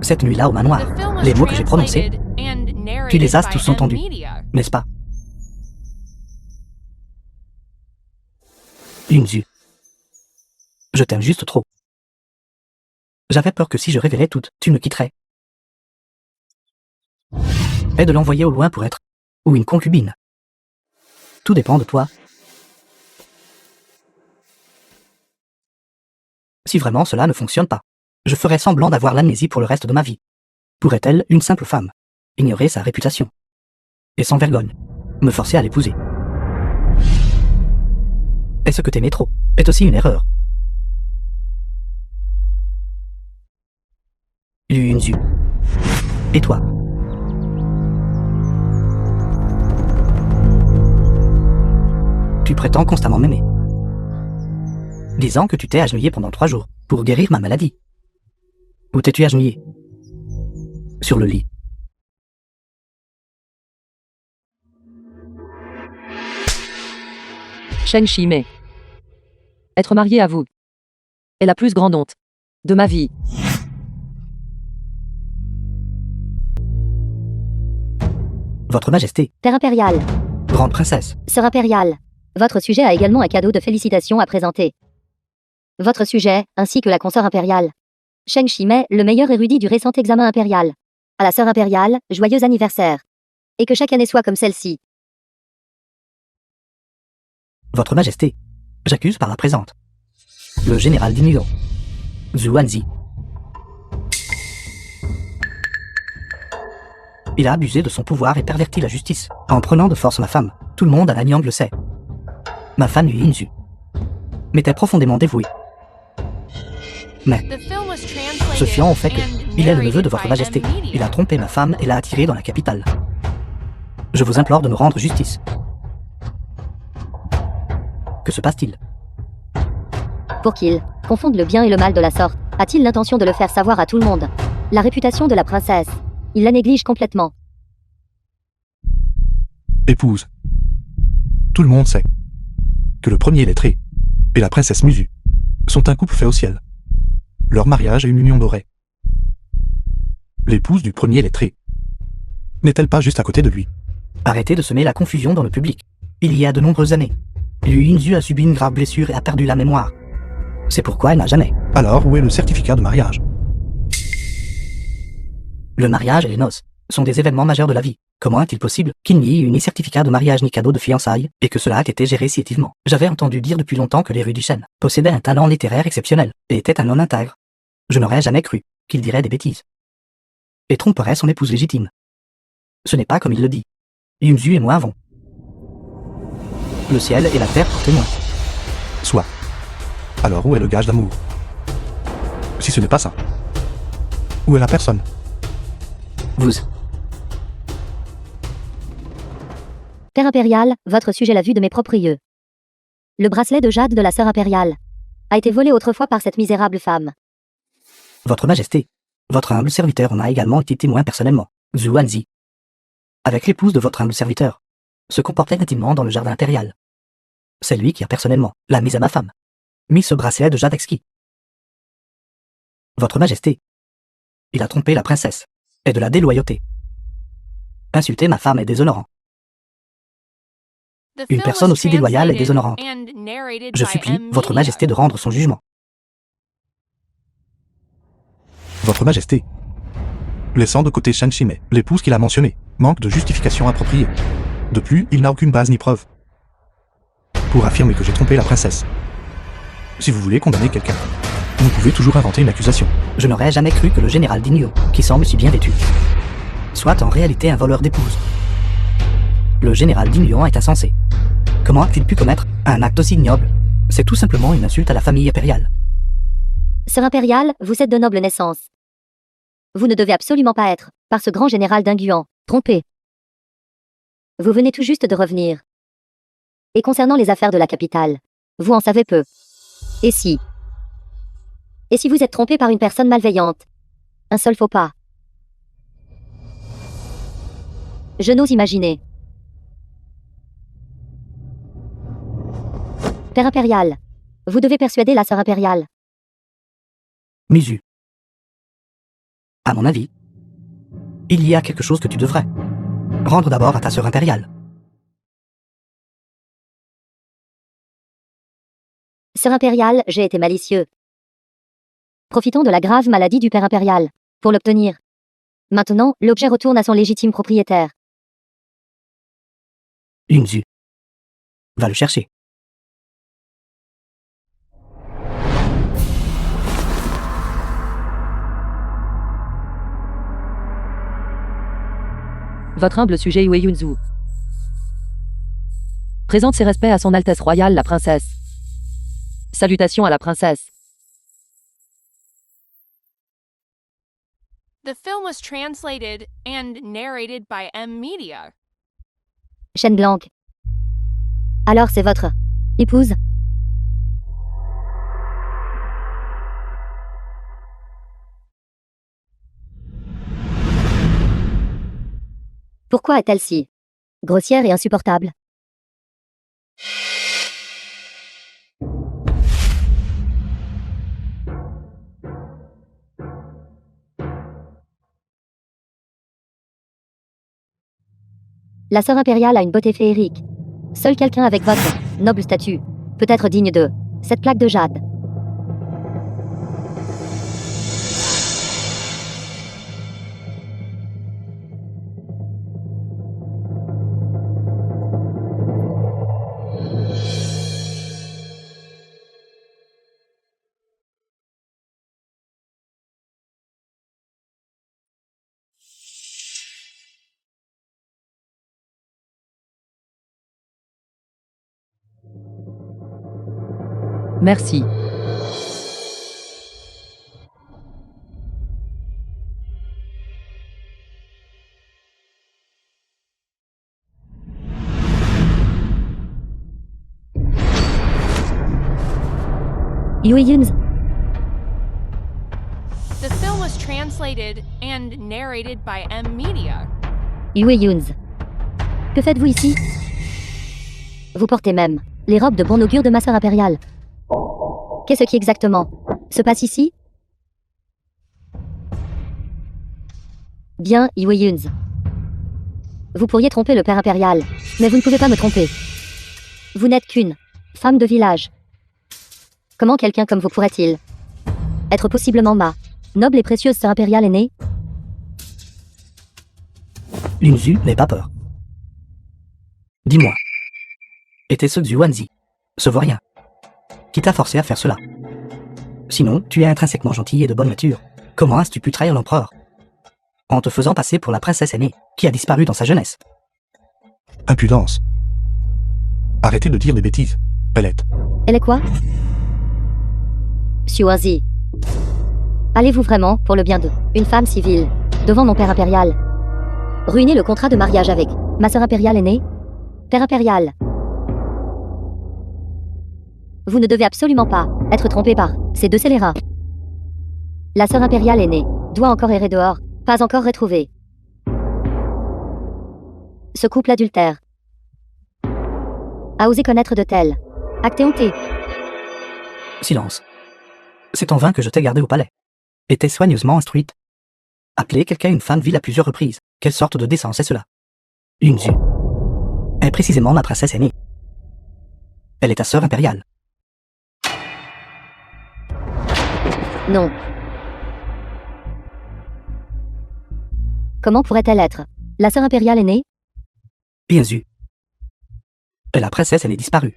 Cette nuit-là au manoir, The film was les mots que j'ai prononcés, translated and narrated tu les as by tous entendus, M-Media. n'est-ce pas? Yunzu. Je t'aime juste trop. J'avais peur que si je révélais tout, tu me quitterais. Et de l'envoyer au loin pour être, ou une concubine. Tout dépend de toi. Si vraiment cela ne fonctionne pas, je ferai semblant d'avoir l'amnésie pour le reste de ma vie. Pourrait-elle, une simple femme, ignorer sa réputation et sans vergogne, me forcer à l'épouser? Est-ce que t'aimer trop est aussi une erreur? Yunzu. Et toi? Tu prétends constamment m'aimer, disant que tu t'es agenouillé pendant 3 jours pour guérir ma maladie. Où t'es-tu agenouillé? Sur le lit. Sheng Shimei. Être marié à vous est la plus grande honte de ma vie. Votre Majesté, Père impérial, grande princesse, Sœur impériale, votre sujet a également un cadeau de félicitations à présenter. Votre sujet, ainsi que la consœur impériale. Sheng Shimei, le meilleur érudit du récent examen impérial. À la sœur impériale, joyeux anniversaire. Et que chaque année soit comme celle-ci. Votre Majesté, j'accuse par la présente le général d'Inyo, Xuanzi. Il a abusé de son pouvoir et perverti la justice, en prenant de force ma femme. Tout le monde à Nanyang le sait. Ma femme Yinzu m'était profondément dévouée. Mais, The film was translated se fiant au fait que and il est le neveu de narrated votre by majesté, M Media. il a trompé ma femme et l'a attirée dans la capitale. Je vous implore de me rendre justice. Que se passe-t-il? Pour qu'il confonde le bien et le mal de la sorte, a-t-il l'intention de le faire savoir à tout le monde? La réputation de la princesse. Il la néglige complètement. Épouse. Tout le monde sait que le premier lettré et la princesse Musu sont un couple fait au ciel. Leur mariage est une union dorée. L'épouse du premier lettré n'est-elle pas juste à côté de lui? Arrêtez de semer la confusion dans le public. Il y a de nombreuses années, Liu Yinzu a subi une grave blessure et a perdu la mémoire. C'est pourquoi elle n'a jamais. Alors, où est le certificat de mariage? Le mariage et les noces sont des événements majeurs de la vie. Comment est-il possible qu'il n'y ait eu ni certificat de mariage ni cadeau de fiançailles, et que cela ait été géré si hâtivement? J'avais entendu dire depuis longtemps que les rues du Chêne possédaient un talent littéraire exceptionnel, et étaient un homme intègre. Je n'aurais jamais cru qu'il dirait des bêtises. Et tromperait son épouse légitime. Ce n'est pas comme il le dit. Yunzu et moi avons le ciel et la terre pour témoins. Soit. Alors, où est le gage d'amour? Si ce n'est pas ça, où est la personne? Vous. Terre impériale, votre sujet l'a vue de mes propres yeux. Le bracelet de jade de la sœur impériale a été volé autrefois par cette misérable femme. Votre Majesté, votre humble serviteur en a également été témoin personnellement. Zhu Hanzi, avec l'épouse de votre humble serviteur, se comportait intimement dans le jardin impérial. C'est lui qui a personnellement l'a mise à ma femme. Mis ce bracelet de jade exquis. Votre Majesté, il a trompé la princesse, et de la déloyauté. Insulter ma femme est déshonorant. The Une film personne was aussi déloyale et translated déshonorante. and narrated Je by supplie M votre Media. Majesté de rendre son jugement. Votre Majesté. Laissant de côté Shen Shimei, l'épouse qu'il a mentionnée, manque de justification appropriée. De plus, il n'a aucune base ni preuve pour affirmer que j'ai trompé la princesse. Si vous voulez condamner quelqu'un, vous pouvez toujours inventer une accusation. Je n'aurais jamais cru que le général Digno, qui semble si bien vêtu, soit en réalité un voleur d'épouse. Le général Digno est insensé. Comment a-t-il pu commettre un acte aussi ignoble? C'est tout simplement une insulte à la famille impériale. Sœur impériale, vous êtes de noble naissance. Vous ne devez absolument pas être, par ce grand général d'Inguan, trompé. Vous venez tout juste de revenir. Et concernant les affaires de la capitale, vous en savez peu. Et si vous êtes trompé par une personne malveillante? Un seul faux pas. Je n'ose imaginer. Père impérial, vous devez persuader la sœur impériale. Misu. À mon avis, il y a quelque chose que tu devrais rendre d'abord à ta sœur impériale. Sœur impériale, j'ai été malicieux. Profitons de la grave maladie du père impérial pour l'obtenir. Maintenant, l'objet retourne à son légitime propriétaire. Yunzu. Va le chercher. Votre humble sujet Yue Yunzu présente ses respects à son Altesse royale la princesse. Salutations à la princesse. The film was translated and narrated by M Media. Chêne Blanc. Alors c'est votre épouse? Pourquoi est-elle si grossière et insupportable? La sœur impériale a une beauté féerique. Seul quelqu'un avec votre noble statut peut être digne de cette plaque de jade. Merci. Yui Yuns, The film was translated and narrated by M Media. Yui Yuns. Que faites-vous ici? Vous portez même les robes de bon augure de ma sœur impériale. Qu'est-ce qui exactement se passe ici? Bien, Yui Yuns. Vous pourriez tromper le père impérial, mais vous ne pouvez pas me tromper. Vous n'êtes qu'une femme de village. Comment quelqu'un comme vous pourrait-il être possiblement ma noble et précieuse sœur impériale aînée? Linzu n'aie pas peur. Dis-moi. Était-ce Xuanzi, ce vaurien, qui t'a forcé à faire cela? Sinon, tu es intrinsèquement gentil et de bonne nature. Comment as-tu pu trahir l'empereur en te faisant passer pour la princesse aînée qui a disparu dans sa jeunesse? Impudence. Arrêtez de dire des bêtises, Belette. Elle est quoi? Xuanzi. Allez-vous vraiment, pour le bien de une femme civile, devant mon père impérial, ruiner le contrat de mariage avec ma sœur impériale aînée? Père impérial. Vous ne devez absolument pas être trompé par ces deux scélérats. La sœur impériale aînée doit encore errer dehors, pas encore retrouvée. Ce couple adultère a osé connaître de tels actes éhontés. Silence. C'est en vain que je t'ai gardé au palais. Était soigneusement instruite. Appeler quelqu'un une femme vile à plusieurs reprises. Quelle sorte de décence est cela? Yunzu est précisément la princesse aînée. Elle est ta sœur impériale. Non. Comment pourrait-elle être la sœur impériale aînée? Bien sûr. Et la princesse, elle est disparue.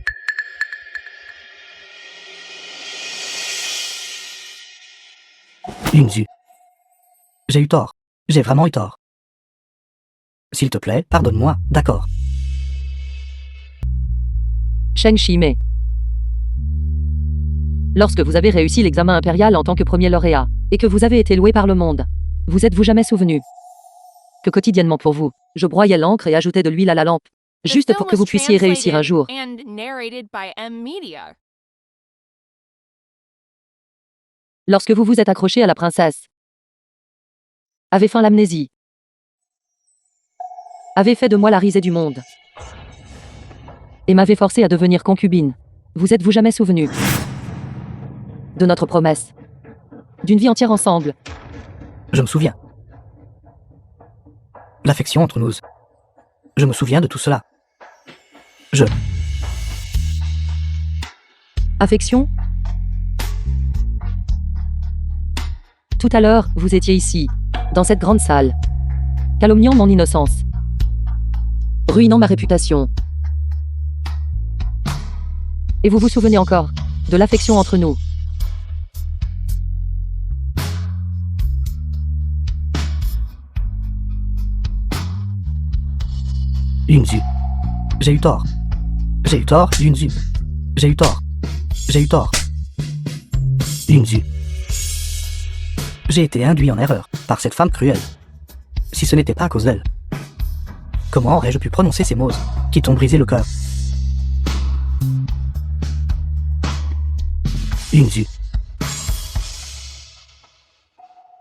Yunzu. J'ai eu tort. J'ai vraiment eu tort. S'il te plaît, pardonne-moi, d'accord. Sheng Shimei. Lorsque vous avez réussi l'examen impérial en tant que premier lauréat, et que vous avez été loué par le monde, vous êtes-vous jamais souvenu que quotidiennement pour vous, je broyais l'encre et ajoutais de l'huile à la lampe, juste pour que vous puissiez réussir un jour? And narrated by M Media. Lorsque vous vous êtes accroché à la princesse, avez feint l'amnésie, avez fait de moi la risée du monde, et m'avez forcé à devenir concubine, vous êtes-vous jamais souvenu de notre promesse, d'une vie entière ensemble? Je me souviens. L'affection entre nous. Je me souviens de tout cela. Affection? Tout à l'heure, vous étiez ici, dans cette grande salle, calomniant mon innocence, ruinant ma réputation. Et vous vous souvenez encore de l'affection entre nous? Yunzu. J'ai eu tort. J'ai eu tort, Yunzu. J'ai eu tort. J'ai eu tort. Yunzu. J'ai été induit en erreur par cette femme cruelle. Si ce n'était pas à cause d'elle, comment aurais-je pu prononcer ces mots qui t'ont brisé le cœur? Yunzu.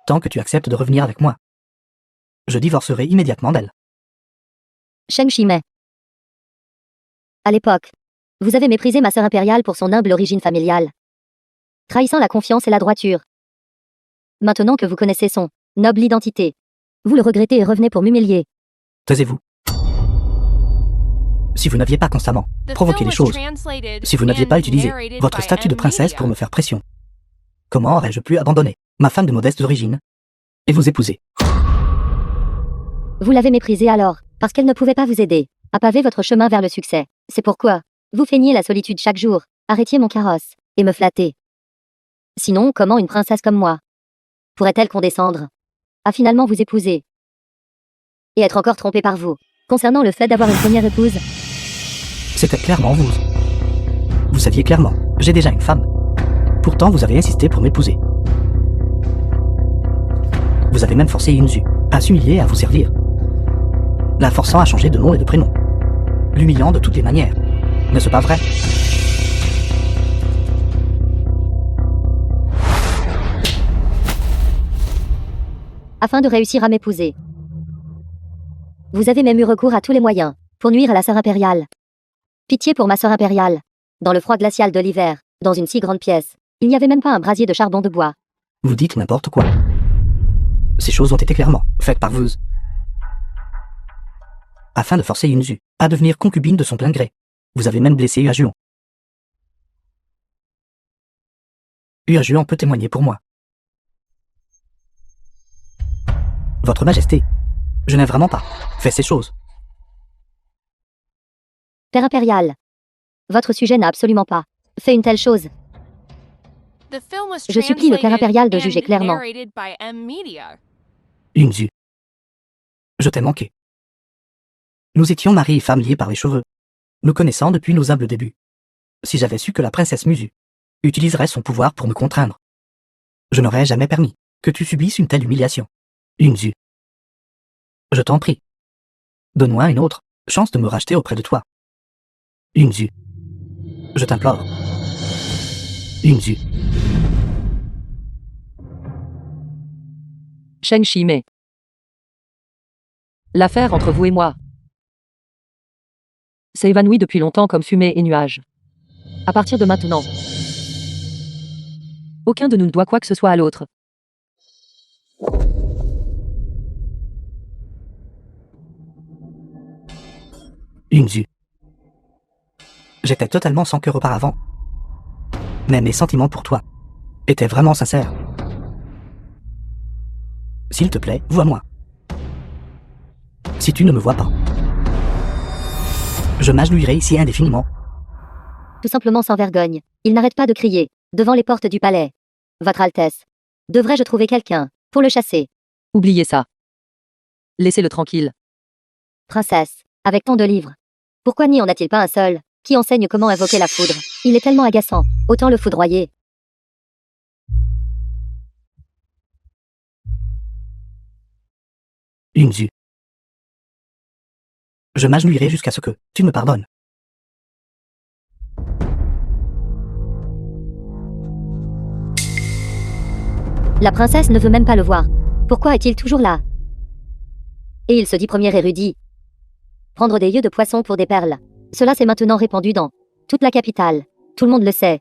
Tant que tu acceptes de revenir avec moi, je divorcerai immédiatement d'elle. Sheng Shimei. À l'époque, vous avez méprisé ma sœur impériale pour son humble origine familiale, trahissant la confiance et la droiture. Maintenant que vous connaissez son noble identité, vous le regrettez et revenez pour m'humilier. Taisez-vous. Si vous n'aviez pas constamment The provoqué film les was choses, translated si vous n'aviez pas and utilisé narrated votre by statut de M princesse Media. pour me faire pression, comment aurais-je pu abandonner ma femme de modeste origine et vous épouser? Vous l'avez méprisée alors, parce qu'elle ne pouvait pas vous aider à paver votre chemin vers le succès. C'est pourquoi vous feigniez la solitude chaque jour, arrêtiez mon carrosse et me flattez. Sinon, comment une princesse comme moi pourrait-elle condescendre à finalement vous épouser et être encore trompée par vous concernant le fait d'avoir une première épouse? C'était clairement vous. Vous saviez clairement J'ai déjà une femme. Pourtant, vous avez insisté pour m'épouser. Vous avez même forcé Yunzu à s'humilier et à vous servir. La forçant à changer de nom et de prénom. L'humiliant de toutes les manières. N'est-ce pas vrai? Afin de réussir à m'épouser. Vous avez même eu recours à tous les moyens pour nuire à la sœur impériale. Pitié pour ma sœur impériale. Dans le froid glacial de l'hiver, dans une si grande pièce, il n'y avait même pas un brasier de charbon de bois. Vous dites n'importe quoi. Ces choses ont été clairement faites par vous. Afin de forcer Yunzu à devenir concubine de son plein gré. Vous avez même blessé Uajuon. Uajuon peut témoigner pour moi. Votre Majesté, je n'ai vraiment pas fait ces choses. Père impérial. Votre sujet n'a absolument pas fait une telle chose. Je supplie le Père impérial de juger clairement. Yunzu, je t'ai manqué. Nous étions mari et femme liés par les cheveux, nous connaissant depuis nos humbles débuts. Si j'avais su que la princesse Musu utiliserait son pouvoir pour me contraindre, je n'aurais jamais permis que tu subisses une telle humiliation. Yunzu, je t'en prie, donne-moi une autre chance de me racheter auprès de toi. Yunzu, je t'implore. Yunzu. Sheng Shimei. L'affaire entre vous et moi s'est évanouie depuis longtemps comme fumée et nuages. À partir de maintenant, aucun de nous ne doit quoi que ce soit à l'autre. Yunzu. J'étais totalement sans cœur auparavant. Mais mes sentiments pour toi étaient vraiment sincères. S'il te plaît, vois-moi. Si tu ne me vois pas, je m'agenouillerai ici indéfiniment. Tout simplement sans vergogne. Il n'arrête pas de crier, devant les portes du palais. Votre Altesse. Devrais-je trouver quelqu'un pour le chasser? Oubliez ça. Laissez-le tranquille. Princesse, avec tant de livres. Pourquoi n'y en a-t-il pas un seul qui enseigne comment invoquer la foudre? Il est tellement agaçant. Autant le foudroyer. Yunzu. Je m'agenouillerai jusqu'à ce que tu me pardonnes. La princesse ne veut même pas le voir. Pourquoi est-il toujours là? Et il se dit premier érudit. Prendre des yeux de poisson pour des perles. Cela s'est maintenant répandu dans toute la capitale. Tout le monde le sait.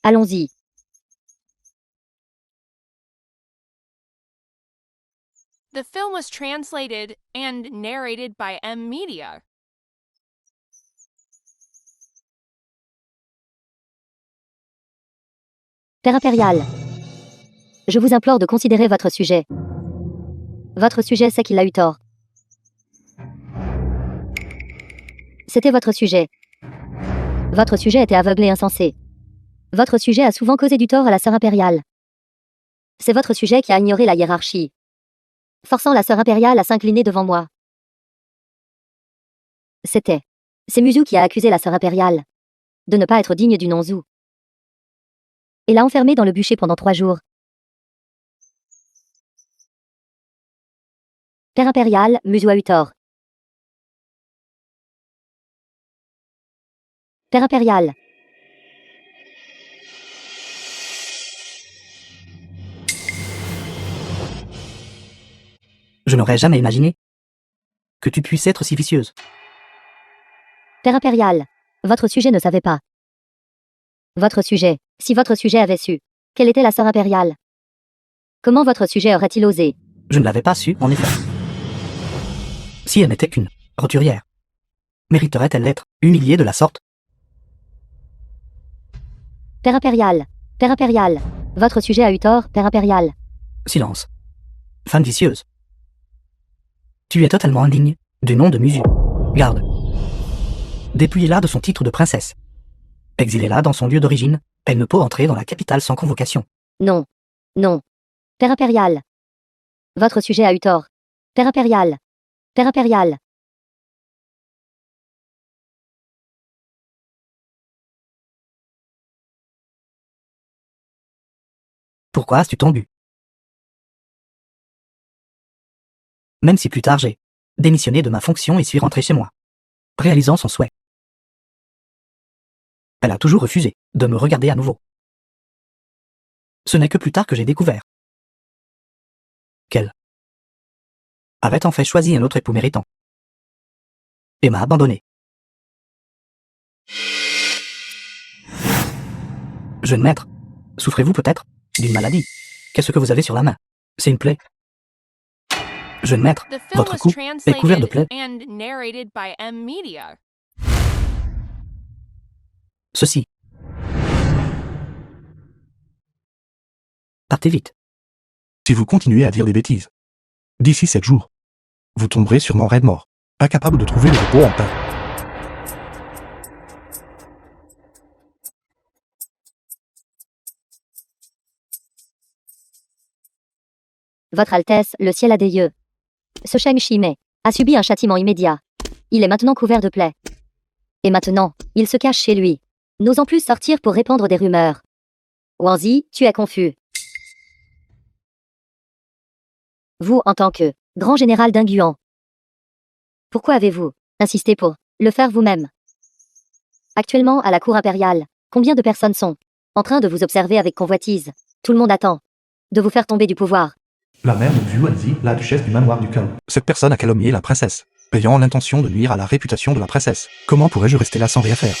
Allons-y. The film was translated and narrated by M Media. Père impérial. Je vous implore de considérer votre sujet. Votre sujet sait qu'il a eu tort. C'était votre sujet. Votre sujet était aveugle et insensé. Votre sujet a souvent causé du tort à la sœur impériale. C'est votre sujet qui a ignoré la hiérarchie, forçant la sœur impériale à s'incliner devant moi. C'est Musu qui a accusé la sœur impériale de ne pas être digne du nom Zhu. Et l'a enfermée dans le bûcher pendant 3 jours. Père impérial, Musu a eu tort. Père impérial. Je n'aurais jamais imaginé que tu puisses être si vicieuse. Père impérial, votre sujet ne savait pas. Votre sujet, si votre sujet avait su, quelle était la sœur impériale? Comment votre sujet aurait-il osé? Je ne l'avais pas su, en effet. Si elle n'était qu'une roturière, mériterait-elle d'être humiliée de la sorte? Père impérial, votre sujet a eu tort, Père impérial. Silence. Femme vicieuse. Tu es totalement indigne du nom de Musu. Garde. Dépouillez-la de son titre de princesse. Exilez-la dans son lieu d'origine. Elle ne peut entrer dans la capitale sans convocation. Non. Non. Père impérial. Votre sujet a eu tort. Père impérial. Père impérial. Pourquoi as-tu ton but? Même si plus tard j'ai démissionné de ma fonction et suis rentré chez moi, réalisant son souhait. Elle a toujours refusé de me regarder à nouveau. Ce n'est que plus tard que j'ai découvert qu'elle avait en fait choisi un autre époux méritant et m'a abandonné. Jeune maître, souffrez-vous peut-être d'une maladie? Qu'est-ce que vous avez sur la main? C'est une plaie? Jeune maître, The film votre was cou est couvert de translated plaies. and narrated by M Media. Ceci. Partez vite. Si vous continuez à dire des bêtises, d'ici 7 jours, vous tomberez sûrement raide mort, incapable de trouver le repos en paix. Votre Altesse, le ciel a des yeux. Ce Sheng Shimei a subi un châtiment immédiat. Il est maintenant couvert de plaies. Et maintenant, il se cache chez lui, n'osant plus sortir pour répandre des rumeurs. Wanzi, tu es confus. Vous, en tant que grand général d'Inguan, pourquoi avez-vous insisté pour le faire vous-même? Actuellement, à la cour impériale, combien de personnes sont en train de vous observer avec convoitise? Tout le monde attend de vous faire tomber du pouvoir. La mère de Xu Anzi, la duchesse du manoir du chaos. Cette personne a calomnié la princesse, ayant l'intention de nuire à la réputation de la princesse. Comment pourrais-je rester là sans rien faire?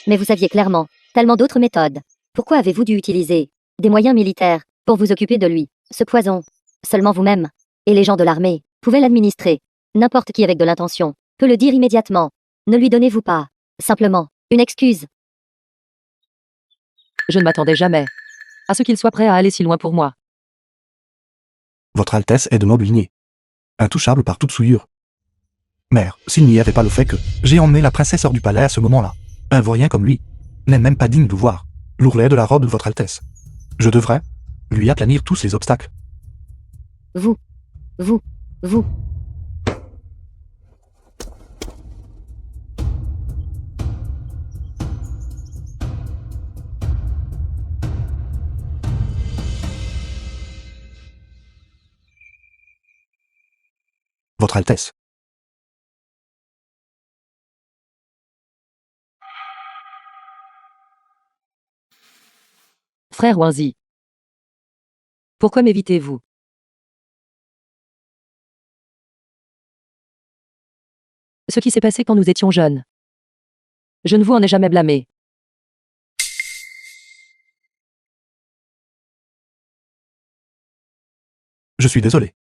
Mais vous saviez clairement tellement d'autres méthodes. Pourquoi avez-vous dû utiliser des moyens militaires pour vous occuper de lui? Ce poison, seulement vous-même et les gens de l'armée pouvaient l'administrer. N'importe qui avec de l'intention peut le dire immédiatement. Ne lui donnez-vous pas simplement une excuse? Je ne m'attendais jamais à ce qu'il soit prêt à aller si loin pour moi. Votre Altesse est de noble lignée, intouchable par toute souillure. Mère, s'il n'y avait pas le fait que j'ai emmené la princesse hors du palais à ce moment-là, un vaurien comme lui n'est même pas digne de voir l'ourlet de la robe de votre Altesse. Je devrais lui aplanir tous les obstacles. Vous. Votre Altesse. Frère Wanzi, pourquoi m'évitez-vous? Ce qui s'est passé quand nous étions jeunes. Je ne vous en ai jamais blâmé. Je suis désolé.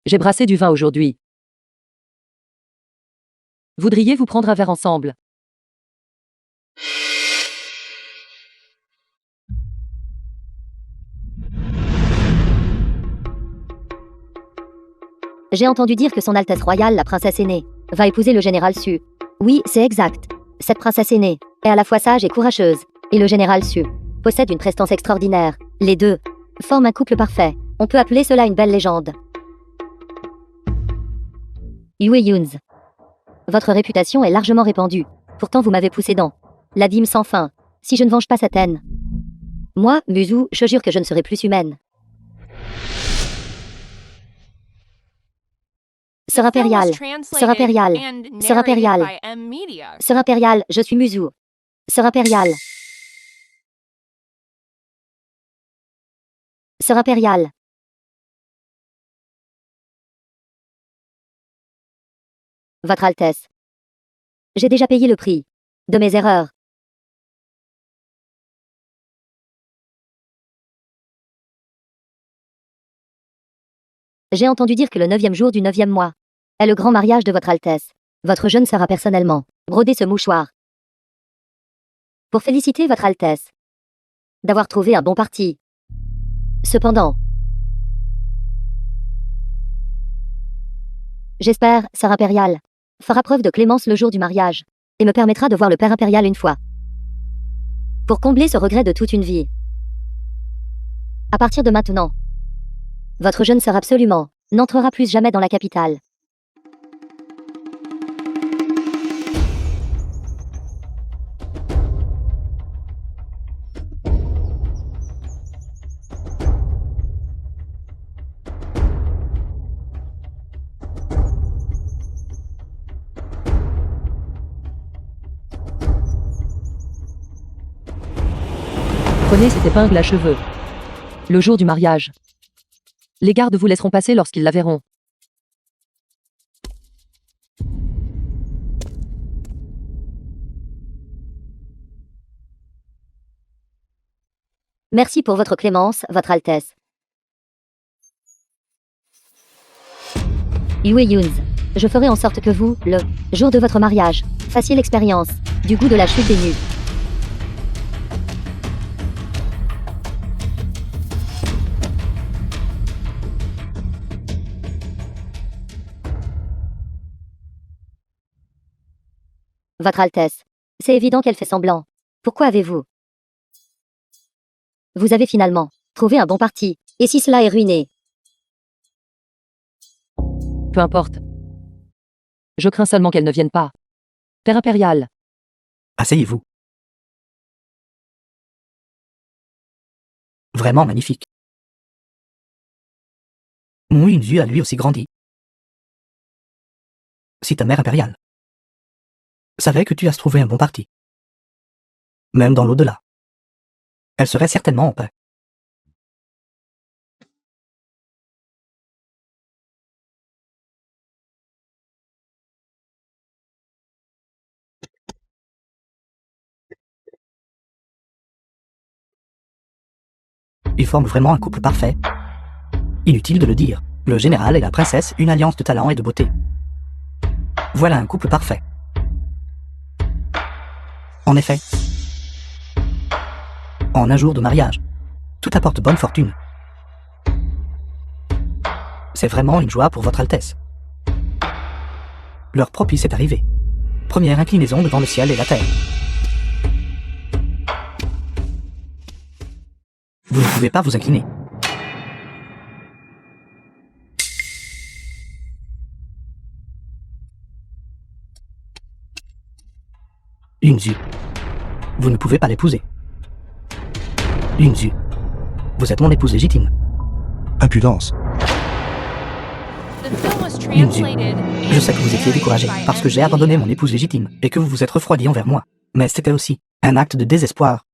J'ai brassé du vin aujourd'hui. Voudriez-vous prendre un verre ensemble? J'ai entendu dire que son Altesse royale, la princesse aînée, va épouser le général Su. Oui, c'est exact. Cette princesse aînée est à la fois sage et courageuse, et le général Su possède une prestance extraordinaire. Les deux forment un couple parfait. On peut appeler cela une belle légende. Yue Yuns. Votre réputation est largement répandue. Pourtant vous m'avez poussé dans l'abîme sans fin. Si je ne venge pas cette haine, moi, Muzu, je jure que je ne serai plus humaine. Sœur impériale, Sœur impériale, Sœur impériale, Sœur impériale, je suis Muzu. Sœur impériale. Sœur impériale. Votre Altesse. J'ai déjà payé le prix de mes erreurs. J'ai entendu dire que le 9e jour du 9e mois est le grand mariage de votre Altesse. Votre jeune sœur a personnellement brodé ce mouchoir pour féliciter votre Altesse d'avoir trouvé un bon parti. Cependant, j'espère, Sœur impériale fera preuve de clémence le jour du mariage et me permettra de voir le père impérial une fois. Pour combler ce regret de toute une vie. À partir de maintenant, votre jeune sœur absolument n'entrera plus jamais dans la capitale. Prenez cette épingle à cheveux. Le jour du mariage. Les gardes vous laisseront passer lorsqu'ils la verront. Merci pour votre clémence, Votre Altesse. Yue Yuns, je ferai en sorte que vous, le jour de votre mariage, fassiez l'expérience du goût de la chute des nus. Votre Altesse, c'est évident qu'elle fait semblant. Pourquoi avez-vous? Vous avez finalement trouvé un bon parti. Et si cela est ruiné? Peu importe. Je crains seulement qu'elle ne vienne pas. Père impérial. Asseyez-vous. Vraiment magnifique. Mon Yunzu a lui aussi grandi. Si ta mère impériale savait que tu as trouvé un bon parti, même dans l'au-delà, elle serait certainement en paix. Ils forment vraiment un couple parfait. Inutile de le dire, le général et la princesse, une alliance de talent et de beauté. Voilà un couple parfait. En effet, en un jour de mariage, tout apporte bonne fortune. C'est vraiment une joie pour votre Altesse. L'heure propice est arrivée. Première inclinaison devant le ciel et la terre. Vous ne pouvez pas vous incliner. Yunzu, vous ne pouvez pas l'épouser. Yunzu, vous êtes mon épouse légitime. Impudence. The film was Yunzu, translated je sais que vous and étiez découragé narrated by parce que j'ai M.B. abandonné mon épouse légitime et que vous vous êtes refroidi envers moi. Mais c'était aussi un acte de désespoir.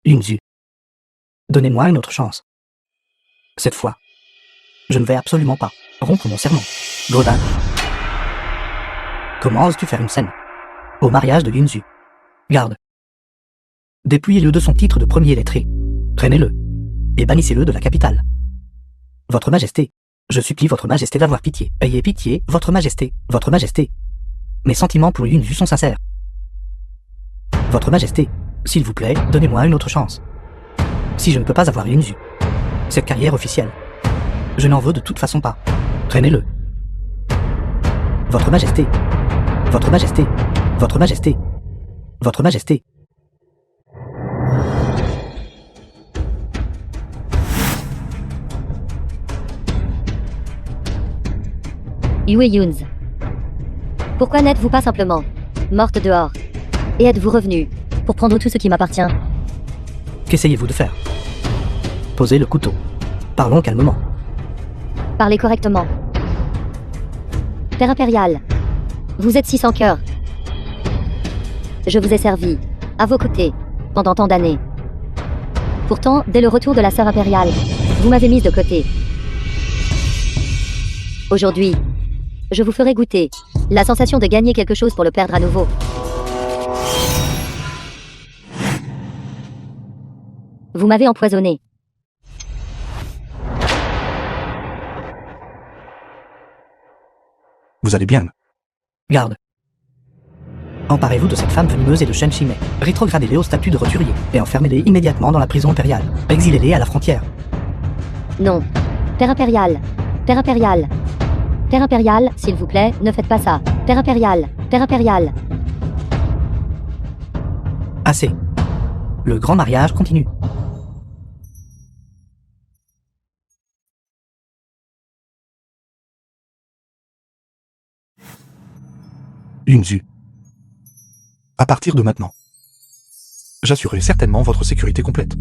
Yunzu, donnez-moi une autre chance. Cette fois, je ne vais absolument pas rompre mon serment. Godin, comment oses-tu faire une scène au mariage de Yunzu? Garde. Dépouillez-le de son titre de premier lettré. Traînez-le. Et bannissez-le de la capitale. Votre Majesté, je supplie Votre Majesté d'avoir pitié. Ayez pitié, Votre Majesté, Votre Majesté. Mes sentiments pour Yunzu sont sincères. Votre Majesté, s'il vous plaît, donnez-moi une autre chance. Si je ne peux pas avoir Yunzu, cette carrière officielle, je n'en veux de toute façon pas. Traînez-le. Votre Majesté, Votre Majesté, Votre Majesté, Votre Majesté. Yue Yuns. Pourquoi n'êtes-vous pas simplement morte dehors? Et êtes-vous revenu pour prendre tout ce qui m'appartient? Qu'essayez-vous de faire? Posez le couteau. Parlons calmement. Parlez correctement. Père impérial, vous êtes si sans cœur. Je vous ai servi, à vos côtés, pendant tant d'années. Pourtant, dès le retour de la sœur impériale, vous m'avez mise de côté. Aujourd'hui, je vous ferai goûter la sensation de gagner quelque chose pour le perdre à nouveau. Vous m'avez empoisonné. Vous allez bien. Garde. Emparez-vous de cette femme venimeuse et de Shen Shimei. Rétrogradez-les au statut de roturier et enfermez-les immédiatement dans la prison impériale. Exilez-les à la frontière. Non. Père impérial. Père impérial. Père impérial, s'il vous plaît, ne faites pas ça. Père impérial. Père impérial. Assez. Le grand mariage continue. Yunzu. À partir de maintenant, j'assurerai certainement votre sécurité complète.